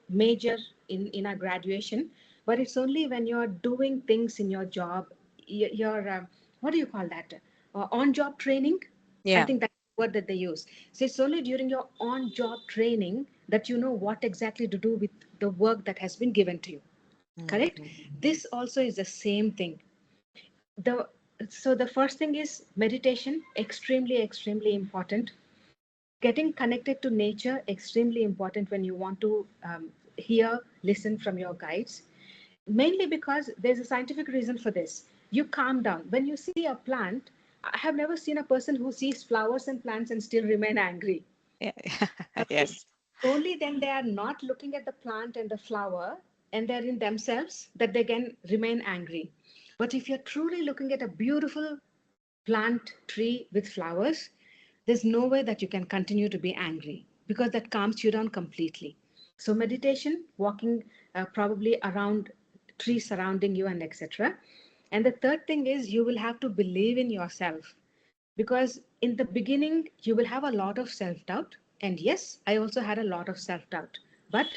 major in our graduation, but it's only when you're doing things in your job, your, what do you call that? On job training. I Yeah. think that's the word that they use. So it's only during your on job training that you know what exactly to do with the work that has been given to you. Mm. Correct? This also is the same thing. The so the first thing is meditation, extremely important. Getting connected to nature, extremely important when you want to hear, listen from your guides, mainly because there's a scientific reason for this. You calm down when you see a plant. I have never seen a person who sees flowers and plants and still remain angry. Yeah. Okay. Yes. Only then they are not looking at the plant and the flower and they're in themselves that they can remain angry. But if you're truly looking at a beautiful plant tree with flowers, there's no way that you can continue to be angry because that calms you down completely. So, meditation, walking probably around trees surrounding you, and etc. And the third thing is you will have to believe in yourself, because in the beginning you will have a lot of self doubt. And yes, I also had a lot of self doubt, but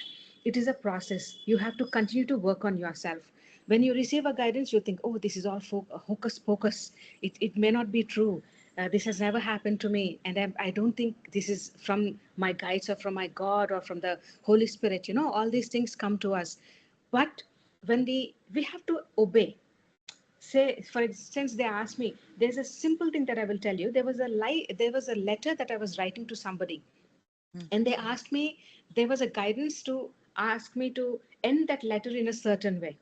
it is a process. You have to continue to work on yourself. When you receive a guidance, you think, oh, this is all hocus pocus. It may not be true. This has never happened to me, and I don't think this is from my guides or from my God or from the Holy Spirit. All these things come to us, but when we have to obey. Say, for instance, they asked me, there's a simple thing that I will tell you. There was a letter that I was writing to somebody, Mm. and they asked me, there was a guidance to ask me to end that letter in a certain way,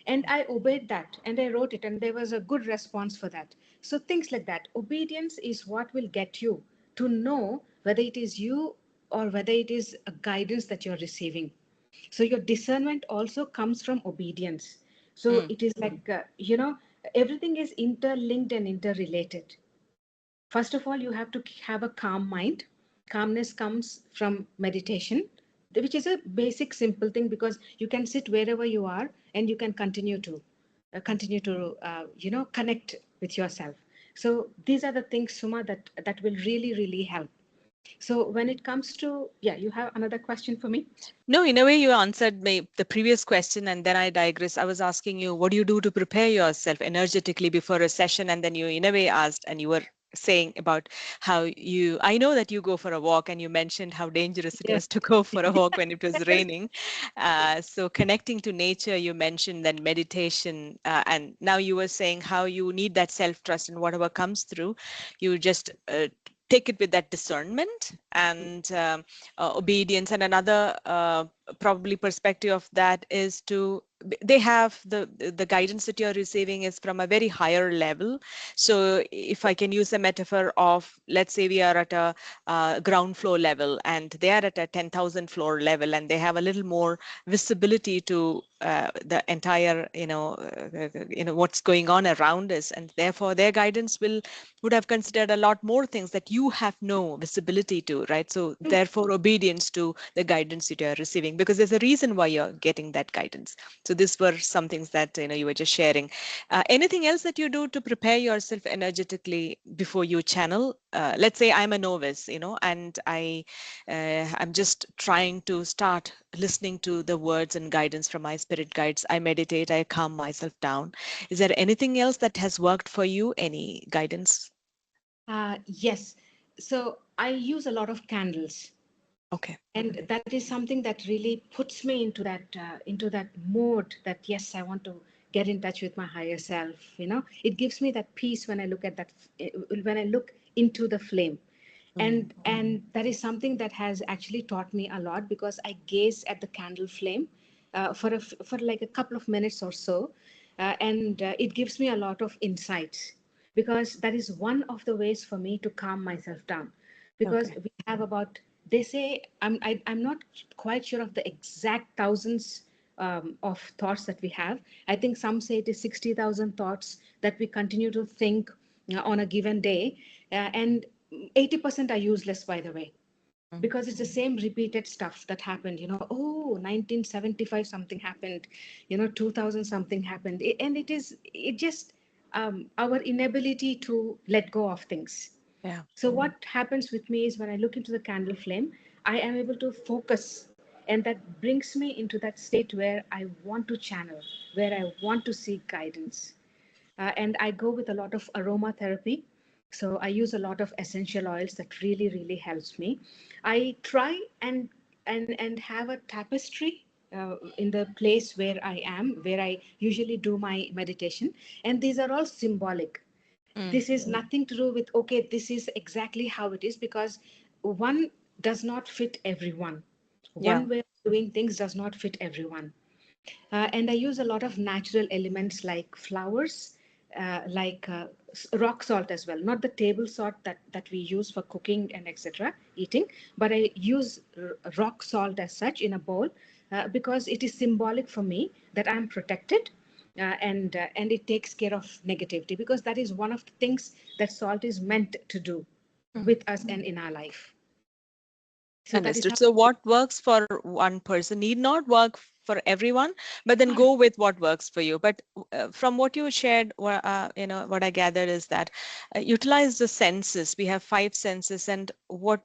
and I obeyed that and I wrote it, and there was a good response for that. So things like that, obedience is what will get you to know whether it is you or whether it is a guidance that you're receiving. So your discernment also comes from obedience. So Mm. it is like, everything is interlinked and interrelated. First of all, you have to have a calm mind. Calmness comes from meditation, which is a basic simple thing, because you can sit wherever you are and you can continue to connect with yourself. So these are the things, Suma, that will really really help. So when it comes to, yeah, you have another question for me? No, in a way, you answered the previous question, and then I digress. I was asking you, what do you do to prepare yourself energetically before a session? And then you, in a way, asked, and you were saying about how I know that you go for a walk, and you mentioned how dangerous it Yes. was to go for a walk when it was raining. So connecting to nature, you mentioned then meditation, and now you were saying how you need that self-trust, and whatever comes through, you just take it with that discernment and obedience. And another probably perspective of that is to they have the guidance that you're receiving is from a very higher level. So if I can use a metaphor of, let's say we are at a ground floor level and they are at a 10,000 floor level, and they have a little more visibility to the entire what's going on around us, and therefore their guidance would have considered a lot more things that you have no visibility to, right? So therefore obedience to the guidance that you're receiving, because there's a reason why you're getting that guidance. So these were some things that you were just sharing. Anything else that you do to prepare yourself energetically before you channel? Let's say I'm a novice, and I'm just trying to start listening to the words and guidance from my spirit guides. I meditate, I calm myself down. Is there anything else that has worked for you? Any guidance? Yes. So I use a lot of candles, Okay. and that is something that really puts me into that mode that, yes, I want to get in touch with my higher self. It gives me that peace when I look at that, when I look into the flame. Mm. And that is something that has actually taught me a lot, because I gaze at the candle flame for like a couple of minutes or so, and it gives me a lot of insights, because that is one of the ways for me to calm myself down. Because Okay. we have about, they say, I'm not quite sure of the exact thousands of thoughts that we have. I think some say it is 60,000 thoughts that we continue to think on a given day, and 80% are useless, by the way, Mm. because it's the same repeated stuff that happened. Oh, 1975 something happened, 2000 something happened. And it just our inability to let go of things. Yeah. So what happens with me is, when I look into the candle flame, I am able to focus, and that brings me into that state where I want to channel, where I want to seek guidance. And I go with a lot of aromatherapy. So I use a lot of essential oils that really, really helps me. I try and have a tapestry in the place where I am, where I usually do my meditation. And these are all symbolic. Mm. This is nothing to do with, okay, this is exactly how it is, because one does not fit everyone. Yeah. One way of doing things does not fit everyone. And I use a lot of natural elements like flowers, like rock salt as well. Not the table salt that we use for cooking and etc. eating, but I use rock salt as such in a bowl, because it is symbolic for me that I'm protected, and it takes care of negativity, because that is one of the things that salt is meant to do Mm. with us and in our life. So that is Understood. how. So what works for one person need not work for everyone, but then Correct. go with what works for you. But from what you shared, what I gathered is that utilize the senses. We have five senses, and what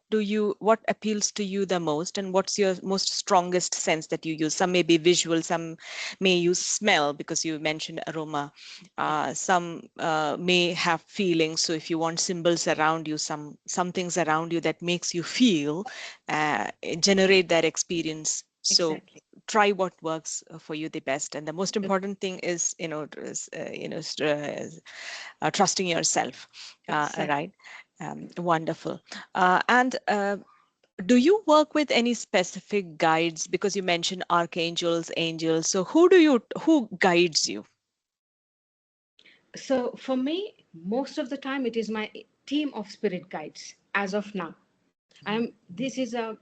appeals to you the most, and what's your most strongest sense that you use? Some may be visual, some may use smell because you mentioned aroma. Some may have feelings. So if you want symbols around you, some things around you that makes you feel, uh, generate that experience. So Exactly. try what works for you the best. And the most important thing is, trusting yourself. Exactly. Right. Wonderful. And do you work with any specific guides? Because you mentioned archangels, angels. So who guides you? So for me, most of the time it is my team of spirit guides as of now. Mhm. This is a,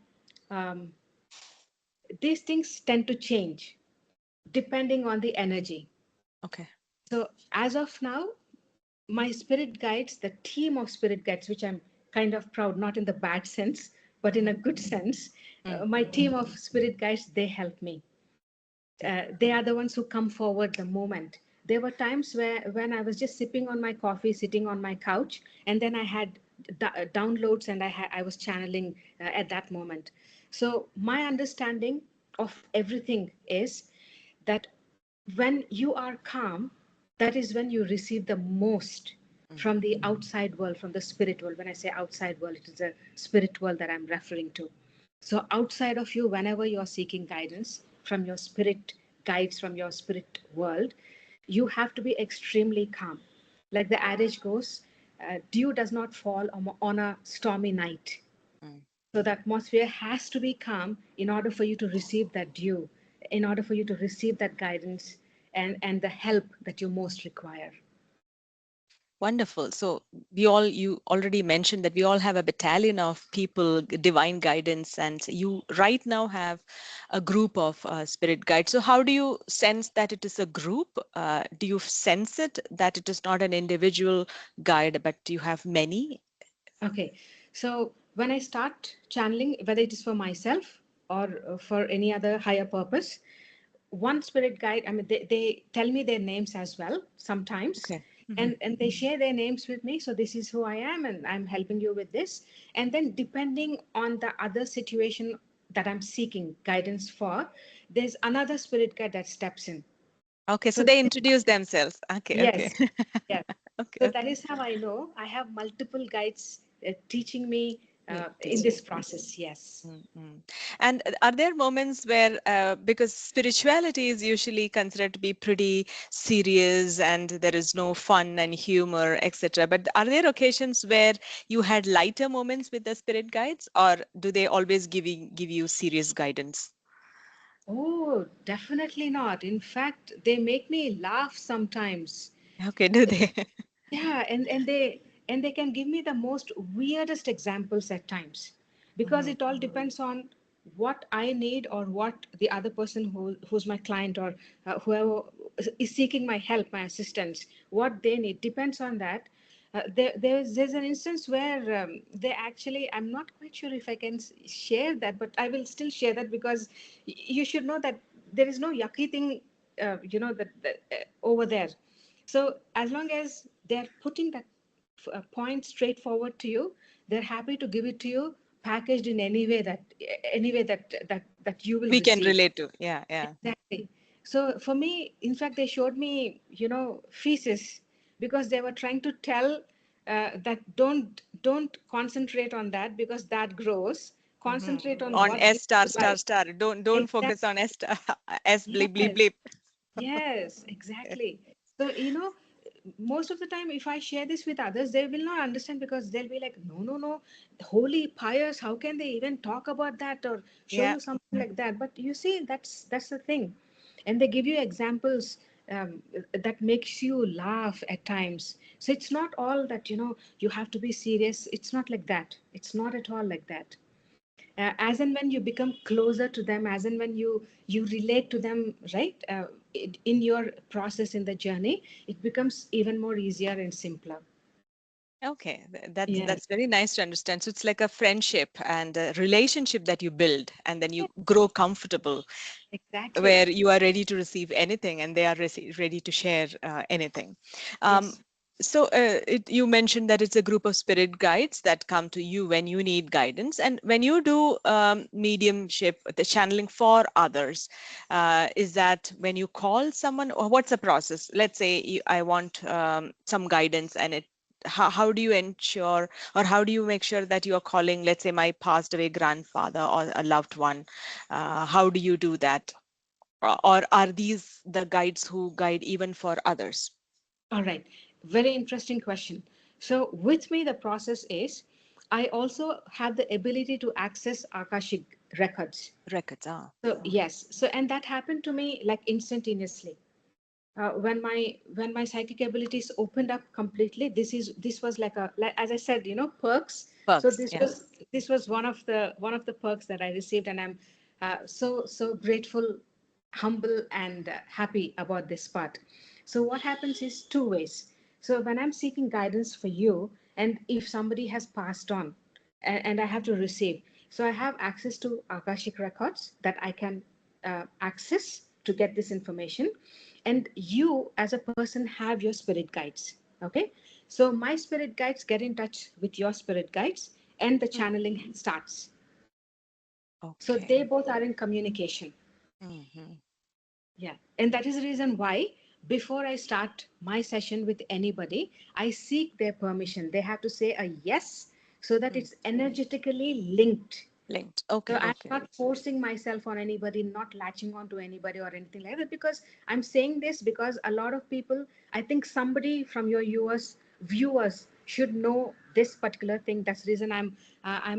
um, these things tend to change depending on the energy. Okay. So as of now, my spirit guides, the team of spirit guides, which I'm kind of proud, not in the bad sense, but in a good sense, Mm, my team of spirit guides, they help me. They are the ones who come forward the moment. There were times where when I was just sipping on my coffee, sitting on my couch, and then I had downloads, and I was channeling at that moment. So my understanding of everything is that when you are calm, that is when you receive the most mm, from the outside world, from the spirit world. When I say outside world, it is a spirit world that I'm referring to. So outside of you, whenever you're seeking guidance from your spirit guides, from your spirit world, you have to be extremely calm. Like the adage goes, dew does not fall on a stormy night. mm. So the atmosphere has to be calm in order for you to receive that dew, in order for you to receive that guidance and the help that you most require. Wonderful. So you already mentioned that we all have a battalion of people, divine guidance, and you right now have a group of spirit guides. So how do you sense that it is a group? Do you sense it that it is not an individual guide, but you have many? Okay, so when I start channeling, whether it is for myself or for any other higher purpose, one spirit guide, I mean, they tell me their names as well sometimes, Okay. Hmm. and they share their names with me. So this is who I am, and I'm helping you with this. And then depending on the other situation that I'm seeking guidance for, there's another spirit guide that steps in. Okay. So So they introduce themselves. Okay. Okay. yes, yes. Okay. So that Okay. is how I know I have multiple guides teaching me in Teaching. this process. Yes. Mm-mm. And are there moments where, because spirituality is usually considered to be pretty serious and there is no fun and humor, etc. But are there occasions where you had lighter moments with the spirit guides, or do they always give you serious guidance? Oh, definitely not. In fact, they make me laugh sometimes. Okay, do they? Yeah, and they can give me the most weirdest examples at times, because Mhm. it all depends on what I need, or what the other person who's my client, or whoever is seeking my help, my assistance, what they need depends on that. There's an instance where they actually, I'm not quite sure if I can share that, but I will still share that, because you should know that there is no yucky thing, that over there. So as long as they're putting that point straightforward to you, they're happy to give it to you packaged in any way that you will We can receive. relate to. Yeah, yeah. Exactly. So for me, in fact, they showed me, feces, because they were trying to tell that don't concentrate on that, because that grows. Mhm. Concentrate on On what S brings star you star life. star. Don't focus on Exactly. S star, S bleep bleep Yes. bleep. Yes, exactly. So, most of the time, if I share this with others, they will not understand, because they'll be like, no, no, no, holy pious, how can they even talk about that or show Yeah. you something like that? But you see, that's the thing. And they give you examples that makes you laugh at times. So it's not all that, you have to be serious. It's not like that. It's not at all like that. As and when you become closer to them, as and when you relate to them, right, in your process, in the journey, it becomes even more easier and simpler. Okay, Yes, that's very nice to understand. So it's like a friendship and a relationship that you build, and then yes, you grow comfortable, exactly. where you are ready to receive anything and they are ready to share anything. Um, Yes. you mentioned that it's a group of spirit guides that come to you when you need guidance. And when you do mediumship, the channeling for others, is that when you call someone, or what's the process? Let's say I want some guidance, and how do you ensure, or how do you make sure that you are calling, let's say, my passed away grandfather or a loved one? How do you do that? Or are these the guides who guide even for others? All right. Very interesting question. So, with me, the process is I also have the ability to access Akashic records. Records, ah. So, yes. So, and that happened to me like instantaneously. When my psychic abilities opened up completely, this was like a, like, as I said, perks. So Perks, this yeah. was this was one of the perks that I received, and I'm so grateful, humble, and happy about this part. So what happens is two ways. So when I'm seeking guidance for you, and if somebody has passed on, and I have to receive, so I have access to Akashic records that I can access to get this information, and you as a person have your spirit guides. Okay, so my spirit guides get in touch with your spirit guides, and the Mm. channeling starts. So Okay. they both are in communication. Hmm. Yeah, and that is the reason why before I start my session with anybody, I seek their permission. They have to say a yes, so that Mm. it's energetically linked. Linked. So Okay, I'm okay. not forcing myself on anybody, not latching on to anybody or anything like that. Because I'm saying this because a lot of people, I think somebody from your viewers should know this particular thing. That's the reason I'm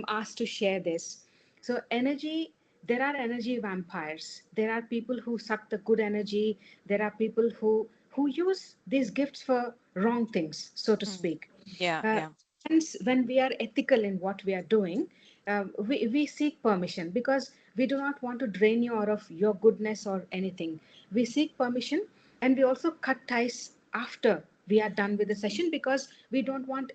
asked to share this. So energy, there are energy vampires. There are people who suck the good energy. There are people who use these gifts for wrong things, so to Mm. speak. Yeah, Uh, yeah. Hence, when we are ethical in what we are doing, we seek permission because we do not want to drain you out of your goodness or anything. We seek permission, and we also cut ties after we are done with the session because we don't want,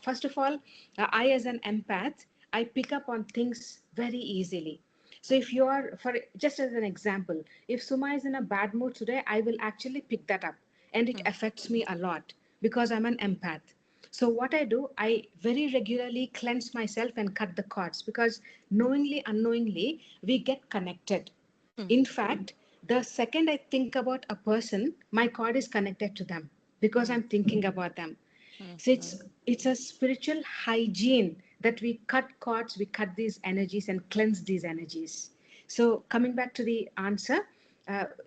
first of all, I, as an empath, I pick up on things very easily. So if you are, for just as an example, if Suma is in a bad mood today, I will actually pick that up, and it Mm. affects me a lot because I'm an empath. So what I do, I very regularly cleanse myself and cut the cords because knowingly, unknowingly, we get connected. Mm. In fact, the second I think about a person, my cord is connected to them because Mm. I'm thinking about them. Mm. So Mm. it's a spiritual hygiene that we cut cords, we cut these energies and cleanse these energies. So coming back to the answer,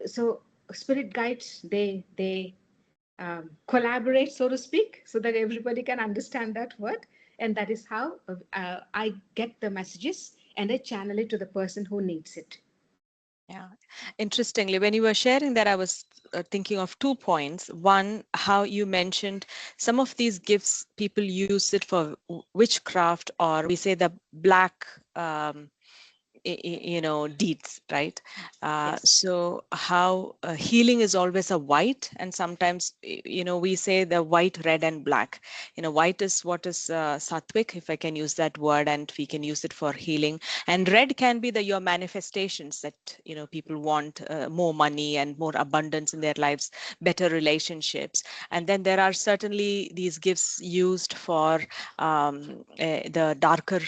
so spirit guides, they collaborate, so to speak, so that everybody can understand that word, and that is how I get the messages and I channel it to the person who needs it. Yeah. Interestingly, when you were sharing that, I was thinking of 2 points. One, how you mentioned some of these gifts, people use it for witchcraft, or we say the black um, deeds, right? Yes. So how healing is always a white, and sometimes we say the white, red, and black. White is what is sattvic, if I can use that word, and we can use it for healing. And red can be the your manifestations that people want more money and more abundance in their lives, better relationships. And then there are certainly these gifts used for the darker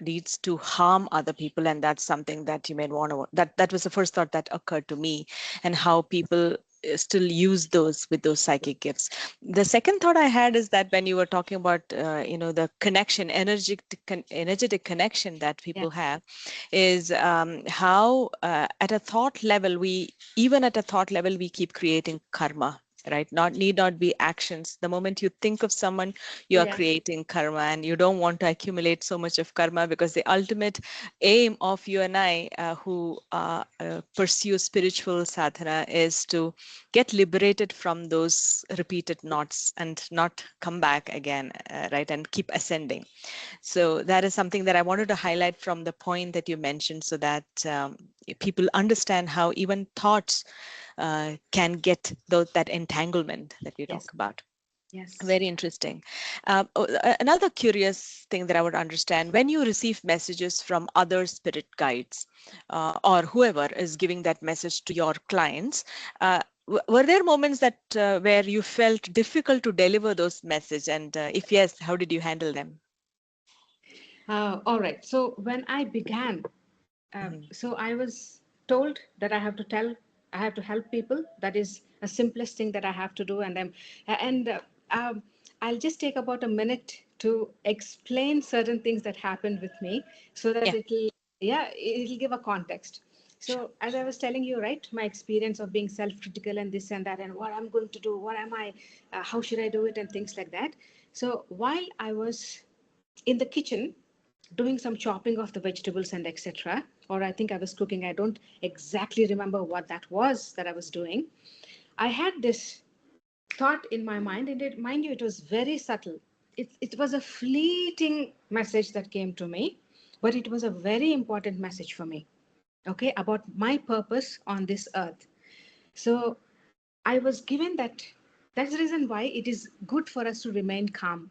leads to harm other people, and that's something that you may want to, that was the first thought that occurred to me, and how people still use those with those psychic gifts. The second thought I had is that when you were talking about the connection, energetic connection that Yeah. people have, is how at a thought level, even at a thought level, we keep creating karma, right? Need not be actions. The moment you think of someone, you are Yeah. creating karma, and you don't want to accumulate so much of karma, because the ultimate aim of you and I, who pursue spiritual sadhana, is to get liberated from those repeated knots and not come back again, right? And keep ascending. So that is something that I wanted to highlight from the point that you mentioned, so that people understand how even thoughts can get that entanglement that we Yes. talk about. Yes. Very interesting. Another curious thing that I would understand, when you receive messages from other spirit guides or whoever is giving that message to your clients, were there moments that where you felt difficult to deliver those messages? And if yes, how did you handle them? All right. So when I began, Mhm. so I was told that I have to help people. That is the simplest thing that I have to do. And I'll just take about a minute to explain certain things that happened with me, so that Yeah, it'll give a context. sure. So as I was telling you, right, my experience of being self-critical and this and that, and what I'm going to do, what am I, how should I do it, and things like that. So while I was in the kitchen doing some chopping of the vegetables and etc., or I think I was cooking, I don't exactly remember what that was that I was doing, I had this thought in my mind, and mind you, it was very subtle. It was a fleeting message that came to me, but it was a very important message for me, okay, about my purpose on this earth. So I was given that's the reason why it is good for us to remain calm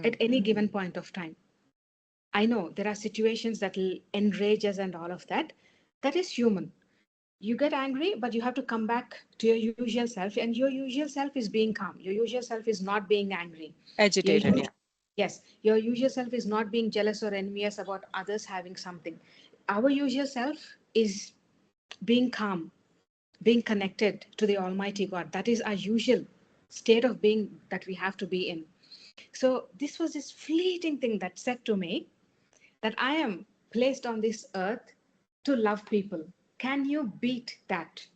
at Hmm. any given point of time. I know there are situations that will enrage us and all of that. That is human. You get angry, but you have to come back to your usual self, and your usual self is being calm. Your usual self is not being angry. Your Agitated, usual, yeah. yes, your usual self is not being jealous or envious about others having something. Our usual self is being calm, being connected to the Almighty God. That is our usual state of being that we have to be in. So this was this fleeting thing that said to me that I am placed on this earth to love people. Can you beat that?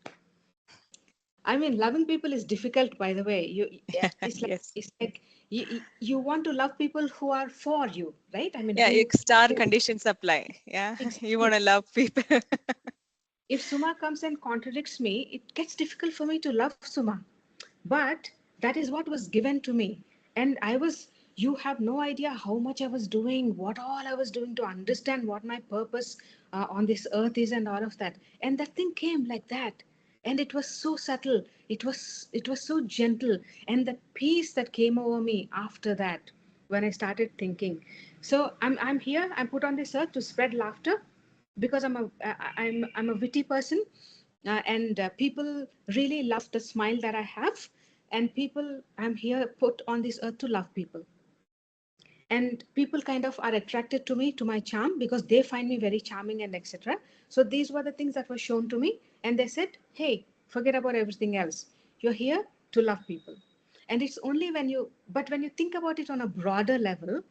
I mean, loving people is difficult, by the way. Yeah, Yes. it's like you want to love people who are for you, right? I mean, Yeah, who star conditions apply. Yeah, you want exactly. to love people. If Suma comes and contradicts me, it gets difficult for me to love Suma. But that is what was given to me. And you have no idea how much I was doing, what all I was doing to understand what my purpose on this earth is and all of that. And that thing came like that. And it was so subtle. It was so gentle. And the peace that came over me after that when I started thinking. So I'm here, I'm put on this earth to spread laughter because I'm a witty person, and people really love the smile that I have, and people I'm here put on this earth to love people, and people kind of are attracted to me, to my charm, because they find me very charming and etc. So these were the things that were shown to me, and they said, hey, forget about everything else, you're here to love people. And it's only when you think about it on a broader level,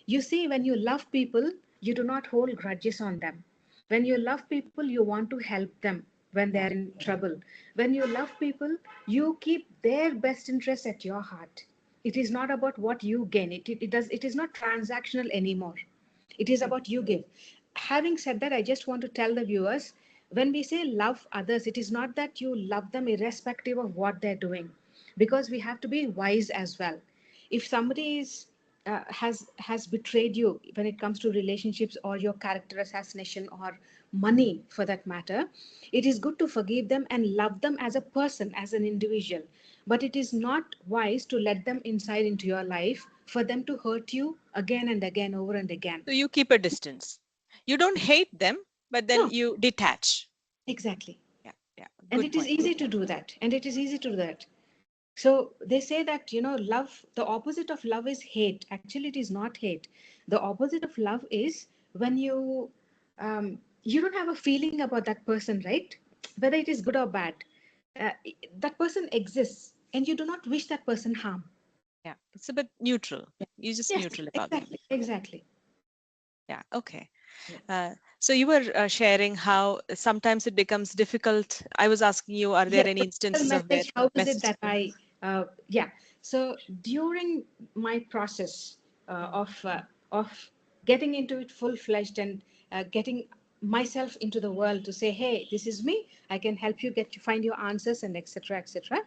you see, when you love people, you do not hold grudges on them. When you love people, you want to help them when they Yeah. are in trouble. When you love people, you keep their best interests at your heart. It is not about what you gain. It is not transactional anymore. It is Mm. about you give. Having said that, I just want to tell the viewers, when we say love others, it is not that you love them irrespective of what they're doing, because we have to be wise as well. If somebody has betrayed you when it comes to relationships or your character assassination or money for that matter, it is good to forgive them and love them as a person, as an individual. But it is not wise to let them inside into your life for them to hurt you again and again, over and again. So you keep a distance. You don't hate them, but then No, you detach. exactly. Yeah, yeah. And Good it is point. easy to do that. And it is easy to do that. So they say that, love, the opposite of love is hate. Actually, it is not hate. The opposite of love is when you don't have a feeling about that person, right? Whether it is good or bad. Uh, that person exists and you do not wish that person harm. Yeah, it's a bit neutral. You're just Yes, neutral about them. exactly, exactly. Yeah, okay. Yeah. So you were sharing how sometimes it becomes difficult. I was asking you, are there Yes, any the instances physical of where message, how is it message? that yeah. So during my process Mm, of getting into it full-fledged and getting myself into the world to say, hey, this is me, I can help you find your answers and etc., etc.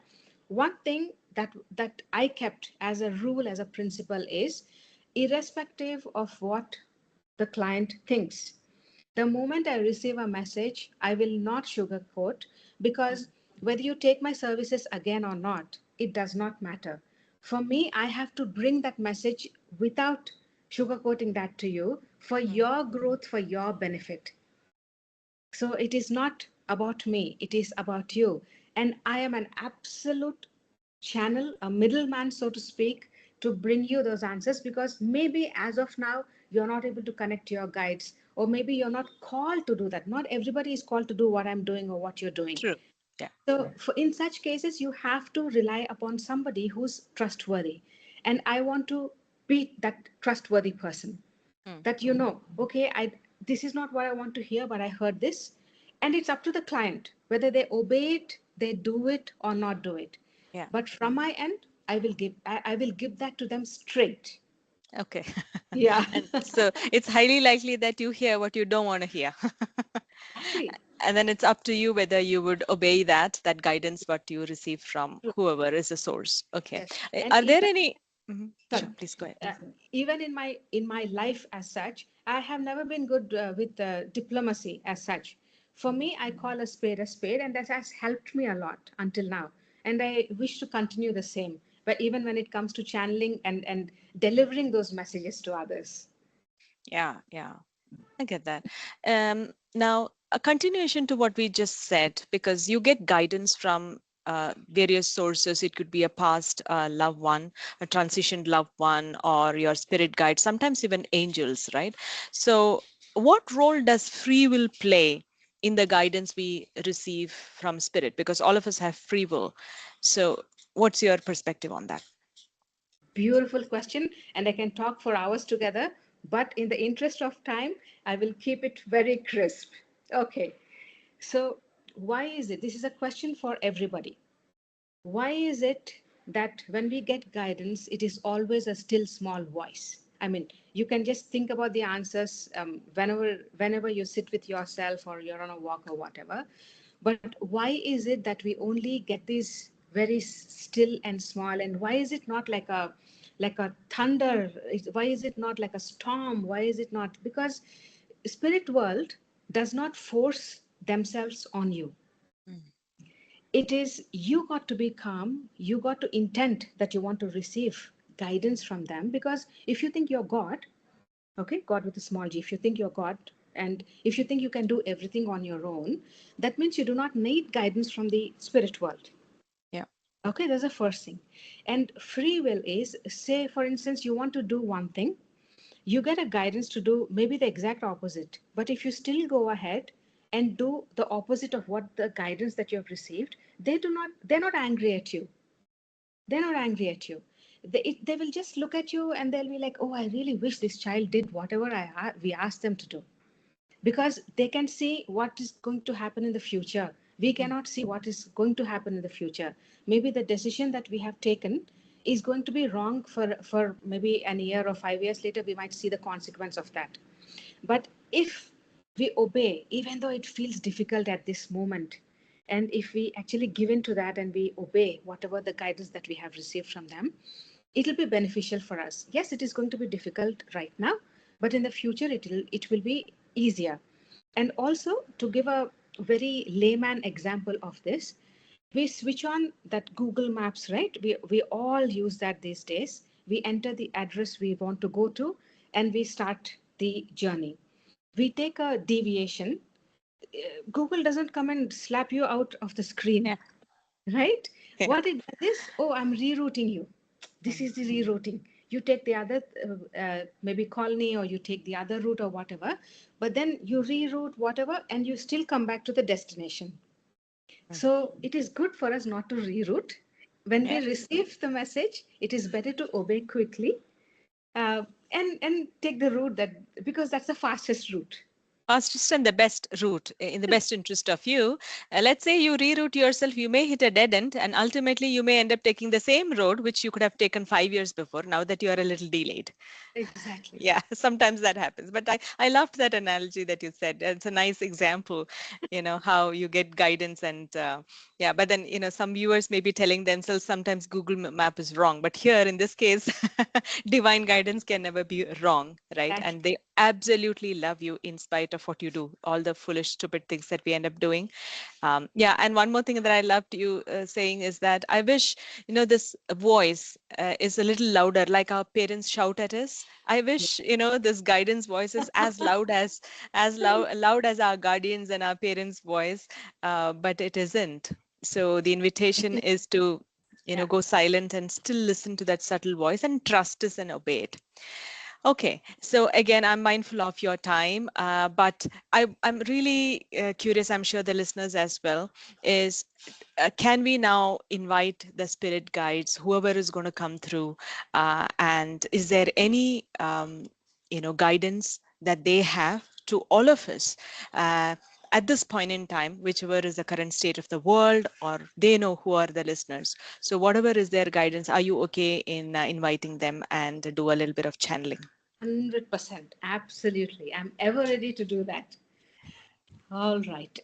One thing that I kept as a rule, as a principle is, irrespective of what the client thinks, the moment I receive a message, I will not sugarcoat, mm, because whether you take my services again or not, it does not matter. For me, I have to bring that message without sugarcoating that to you for Mm. your growth, for your benefit. So it is not about me, it is about you. And I am an absolute channel, a middleman, so to speak, to bring you those answers, because maybe as of now, you're not able to connect to your guides, or maybe you're not called to do that. Not everybody is called to do what I'm doing or what you're doing. True. Yeah. So, in such cases, you have to rely upon somebody who's trustworthy. And I want to be that trustworthy person, Mm. that okay, this is not what I want to hear, but I heard this. And it's up to the client whether they obey it, they do it, or not do it. Yeah. But from my end, I will give that to them straight. Okay. Yeah. And so it's highly likely that you hear what you don't want to hear. Exactly. And then it's up to you whether you would obey that guidance what you receive from whoever is the source. Okay. Yes. And Are there even, any? Mhm. sorry, Sure, please go ahead. even in my life as such, I have never been good with diplomacy as such. For me, I call a spade, and that has helped me a lot until now. And I wish to continue the same. But even when it comes to channeling and delivering those messages to others. Yeah, yeah. I get that. Now, a continuation to what we just said, because you get guidance from various sources. It could be a past loved one, a transitioned loved one, or your spirit guide, sometimes even angels, right? So, what role does free will play in the guidance we receive from spirit? Because all of us have free will. So, what's your perspective on that? Beautiful question, and I can talk for hours together, but in the interest of time, I will keep it very crisp. Okay, so why is it? This is a question for everybody. Why is it that when we get guidance, it is always a still small voice? I mean, you can just think about the answers whenever you sit with yourself or you're on a walk or whatever. But why is it that we only get these very still and small? And why is it not like a thunder? Why is it not like a storm? Why is it not? Because spirit world does not force themselves on you. Mm. It is you got to be calm, you got to intend that you want to receive guidance from them. Because if you think you're God, okay, God with a small g, if you think you're God, and if you think you can do everything on your own, that means you do not need guidance from the spirit world. Yeah. Okay, that's the first thing. And free will is, say for instance, you want to do one thing, you get a guidance to do maybe the exact opposite. But if you still go ahead and do the opposite of what the guidance that you have received, they're not angry at you. They're not angry at you. They will just look at you and they'll be like, oh, I really wish this child did whatever we asked them to do. Because they can see what is going to happen in the future. We Mm. cannot see what is going to happen in the future. Maybe the decision that we have taken is going to be wrong for maybe an year or 5 years later, we might see the consequence of that. But if we obey, even though it feels difficult at this moment, and if we actually give in to that and we obey whatever the guidance that we have received from them, it'll be beneficial for us. Yes, it is going to be difficult right now, but in the future it will be easier. And also, to give a very layman example of this, we switch on that Google Maps, right? We all use that these days. We enter the address we want to go to and we start the journey. We take a deviation. Google doesn't come and slap you out of the screen, Yeah. right? Yeah. What it does is, oh, I'm rerouting you. This Mm. is the rerouting. You take the other, maybe colony, or you take the other route or whatever, but then you reroute whatever and you still come back to the destination. Mm. So it is good for us not to reroute. When we Yeah. receive the message, it is better to obey quickly, and take the route that, because that's the fastest route. Fastest and the best route in the best interest of you. Let's say you reroute yourself, you may hit a dead end, and ultimately you may end up taking the same road which you could have taken 5 years before, now that you are a little delayed. Exactly. Yeah, sometimes that happens. But I loved that analogy that you said. It's a nice example, how you get guidance and yeah, but then, some viewers may be telling themselves sometimes Google Map is wrong. But here in this case, divine guidance can never be wrong, right? And Exactly. they absolutely love you in spite of of what you do, all the foolish, stupid things that we end up doing. Yeah, and one more thing that I loved you saying is that I wish, this voice is a little louder, like our parents shout at us. I wish, this guidance voice is as loud as loud as our guardians and our parents' voice, but it isn't. So the invitation is to, Yeah. go silent and still listen to that subtle voice and trust us and obey it. Okay, so again, I'm mindful of your time, but I'm really curious, I'm sure the listeners as well, is can we now invite the spirit guides, whoever is going to come through, and is there any, guidance that they have to all of us? At this point in time, whichever is the current state of the world, or they know who are the listeners. So, whatever is their guidance, are you okay in inviting them and do a little bit of channeling? 100%. Absolutely. I'm ever ready to do that. All right.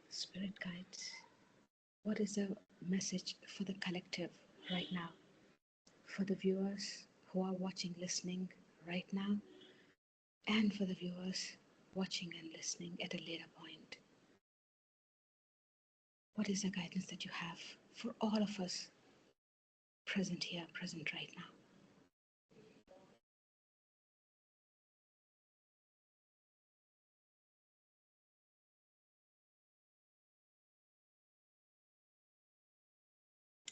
Spirit guides, what is the message for the collective right now? For the viewers who are watching, listening right now, and for the viewers watching and listening at a later point. What is the guidance that you have for all of us present here, present right now?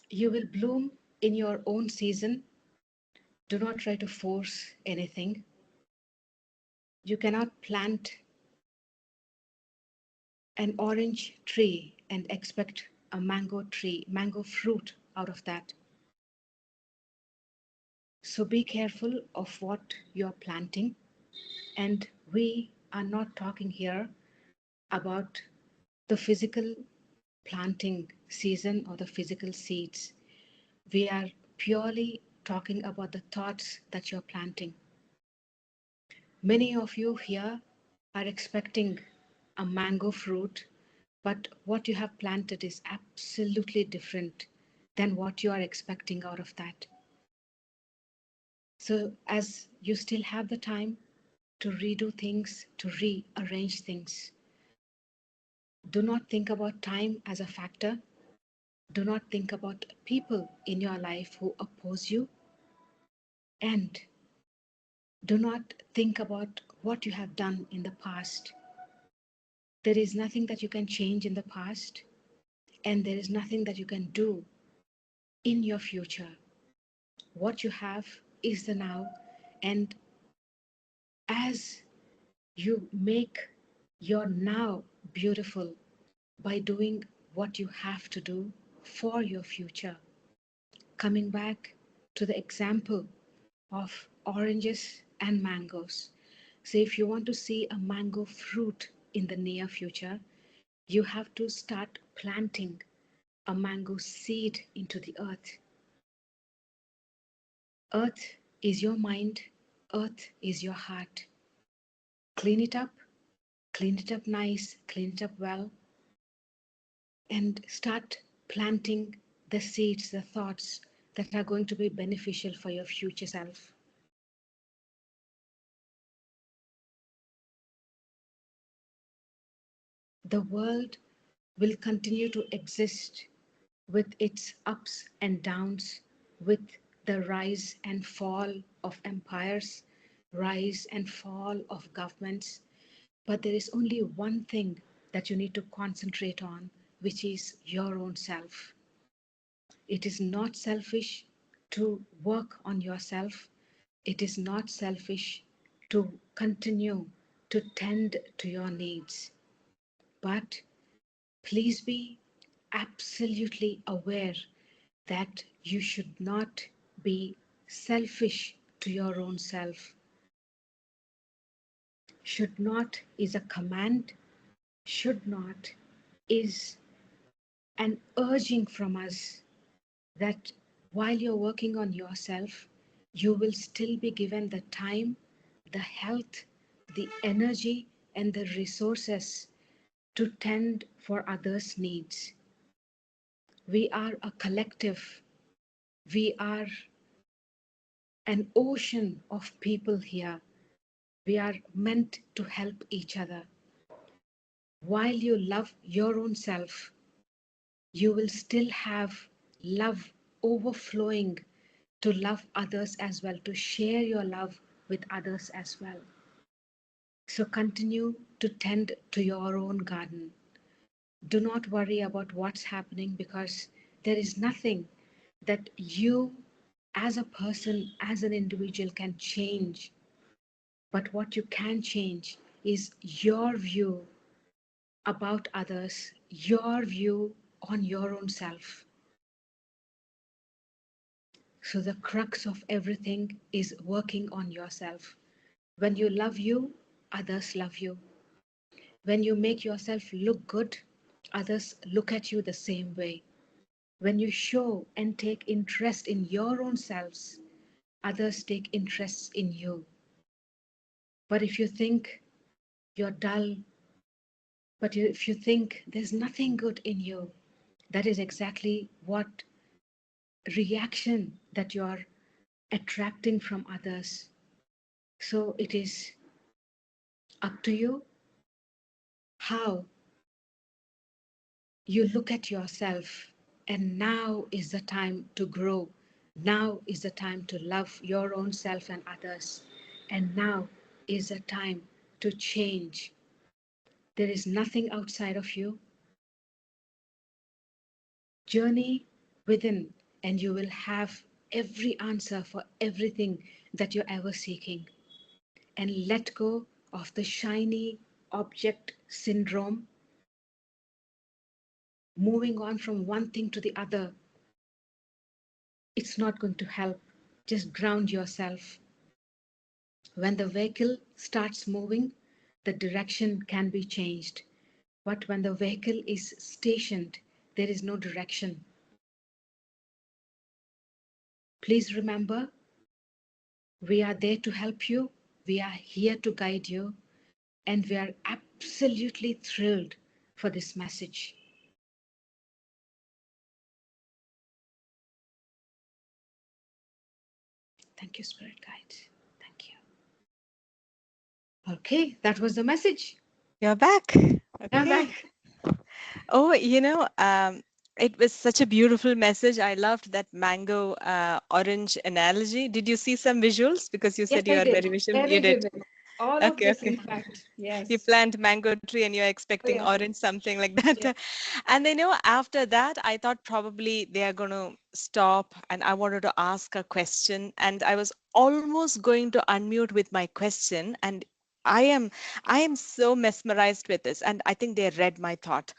You will bloom in your own season. Do not try to force anything. You cannot plant an orange tree and expect a mango tree, mango fruit out of that. So be careful of what you're planting. And we are not talking here about the physical planting season or the physical seeds. We are purely talking about the thoughts that you're planting. Many of you here are expecting a mango fruit, but what you have planted is absolutely different than what you are expecting out of that. So, as you still have the time to redo things, to rearrange things, do not think about time as a factor. Do not think about people in your life who oppose you. And do not think about what you have done in the past. There is nothing that you can change in the past, and there is nothing that you can do in your future. What you have is the now, and as you make your now beautiful by doing what you have to do for your future, coming back to the example of oranges and mangoes. So, if you want to see a mango fruit in the near future, you have to start planting a mango seed into the earth. Earth is your mind, earth is your heart. Clean it up nice, clean it up well, and start planting the seeds, the thoughts that are going to be beneficial for your future self. The world will continue to exist with its ups and downs, with the rise and fall of empires, rise and fall of governments. But there is only one thing that you need to concentrate on, which is your own self. It is not selfish to work on yourself. It is not selfish to continue to tend to your needs. But please be absolutely aware that you should not be selfish to your own self. Should not is a command, should not is an urging from us that while you're working on yourself, you will still be given the time, the health, the energy, and the resources to tend for others' needs. We are a collective. We are an ocean of people here. We are meant to help each other. While you love your own self, you will still have love overflowing to love others as well, to share your love with others as well. So continue to tend to your own garden. Do not worry about what's happening, because there is nothing that you as a person, as an individual, can change. But what you can change is your view about others, your view on your own self. So the crux of everything is working on yourself. When you love you, others love you. When you make yourself look good, others look at you the same way. When you show and take interest in your own selves, others take interest in you. But if you think you're dull, if you think there's nothing good in you, that is exactly what reaction that you are attracting from others. So it is up to you how you look at yourself. And now is the time to grow. Now is the time to love your own self and others. And now is the time to change. There is nothing outside of you. Journey within, and you will have every answer for everything that you're ever seeking. And let go of the shiny object syndrome, moving on from one thing to the other. It's not going to help. Just ground yourself. When the vehicle starts moving, the direction can be changed. But when the vehicle is stationed, there is no direction. Please remember, we are there to help you. We are here to guide you. And we are absolutely thrilled for this message. Thank you, Spirit Guide. Thank you. Okay, that was the message. You're back. I'm Okay. back. Oh, it was such a beautiful message. I loved that mango orange analogy. Did you see some visuals? Because you Yes, said you I are very did. visual. You Very did. vivid. All of Okay, this, okay. in fact. You Yes. plant mango tree and you're Oh, expecting yeah. orange, something like that. Yeah. And after that, I thought probably they are going to stop and I wanted to ask a question. And I was almost going to unmute with my question. And I am I am so mesmerized with this. And I think they read my thought.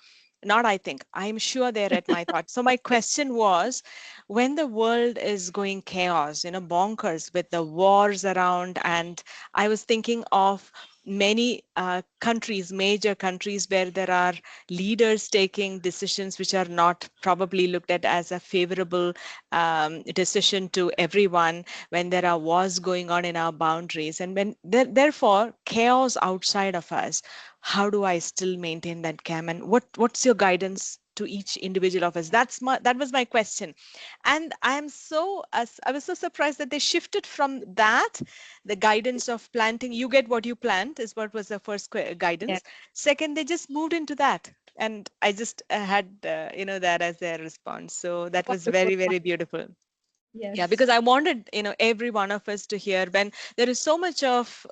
Not I think, I'm sure they read my thought. So my question was, when the world is going chaos, bonkers with the wars around, and I was thinking of many countries, major countries, where there are leaders taking decisions which are not probably looked at as a favorable decision to everyone, when there are wars going on in our boundaries, and when therefore chaos outside of us, how do I still maintain that calm? And what's your guidance to each individual of us? That was my question. And I was so surprised that they shifted from that, the guidance of planting, you get what you plant, is what was the first Yeah. guidance. Second, they just moved into that, and I just had that as their response. So that was Wonderful. very, very beautiful. Yeah, Yes. because I wanted, every one of us to hear, when there is so much of,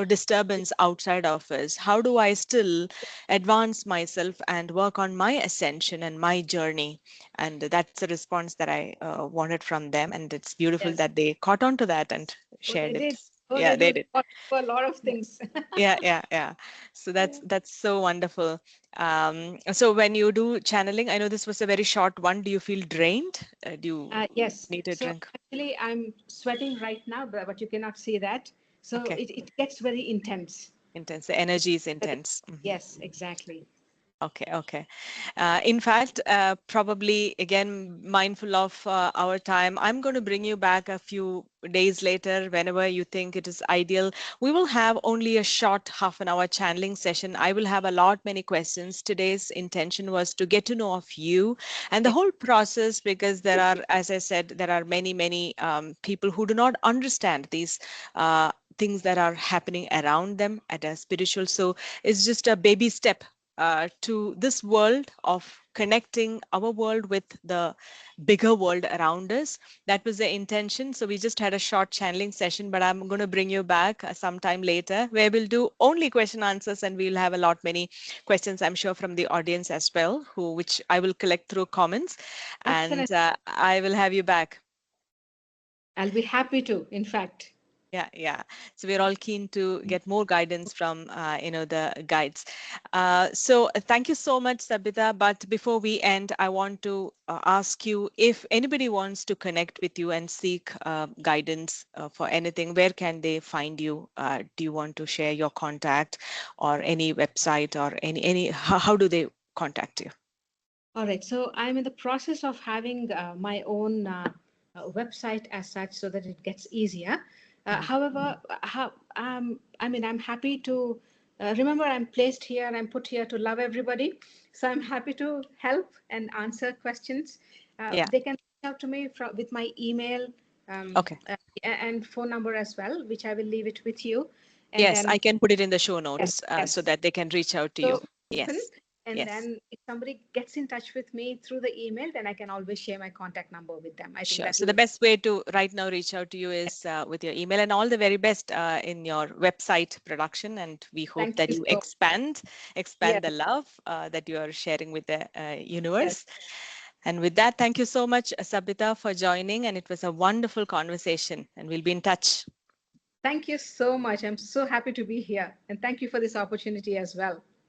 disturbance outside of us, how do I still advance myself and work on my ascension and my journey? And that's the response that I wanted from them. And it's beautiful Yes. that they caught on to that and Oh, they shared it. did. Oh, Yeah, they they do. They did. got for a lot of things. Yeah. So Yeah. that's so wonderful. So when you do channeling, I know this was a very short one. Do you feel drained? Do you Yes. need a So drink? actually, I'm sweating right now, but you cannot see that. So Okay. it gets very intense. Intense. The energy is Very- intense. Mhm. Yes, exactly. Okay, okay. In fact, probably again, mindful of our time, I'm going to bring you back a few days later whenever you think it is ideal. We will have only a short half an hour channeling session. I will have a lot many questions. Today's intention was to get to know of you and the Yeah, whole process, because there are, as I said, there are many, many people who do not understand these things that are happening around them at a spiritual. So it's just a baby step to this world of connecting our world with the bigger world around us. That was the intention. So we just had a short channeling session, but I'm going to bring you back sometime later where we'll do only question answers, and we'll have a lot many questions, I'm sure, from the audience as well, who which I will collect through comments, and definitely. I will have you back. I'll be happy to, in fact. Yeah, yeah. So we're all keen to get more guidance from, the guides. So thank you so much, Sabita. But before we end, I want to ask you if anybody wants to connect with you and seek guidance for anything, where can they find you? Do you want to share your contact or any website or how do they contact you? All right, so I'm in the process of having my own website as such so that it gets easier. Mhm. However, I mean, I'm happy to remember I'm placed here, I'm put here to love everybody. So I'm happy to help and answer questions. Yeah. They can reach out to me with my email Okay. and phone number as well, which I will leave it with you. And Yes, then, I can put it in the show yes, notes so yes. that they can reach out to you. So open, Yes. and Yes. then if somebody gets in touch with me through the email, then I can always share my contact number with them. I think Sure. that So the will. best way to right now reach out to you is with your email, and all the very best in your website production. And we hope Thank that you you so. expand Yes, the love that you are sharing with the yes. universe. And with that, thank you so much, Sabita, for joining. And it was a wonderful conversation. And we'll be in touch. Thank you so much. I'm so happy to be here, and thank you for this opportunity as well.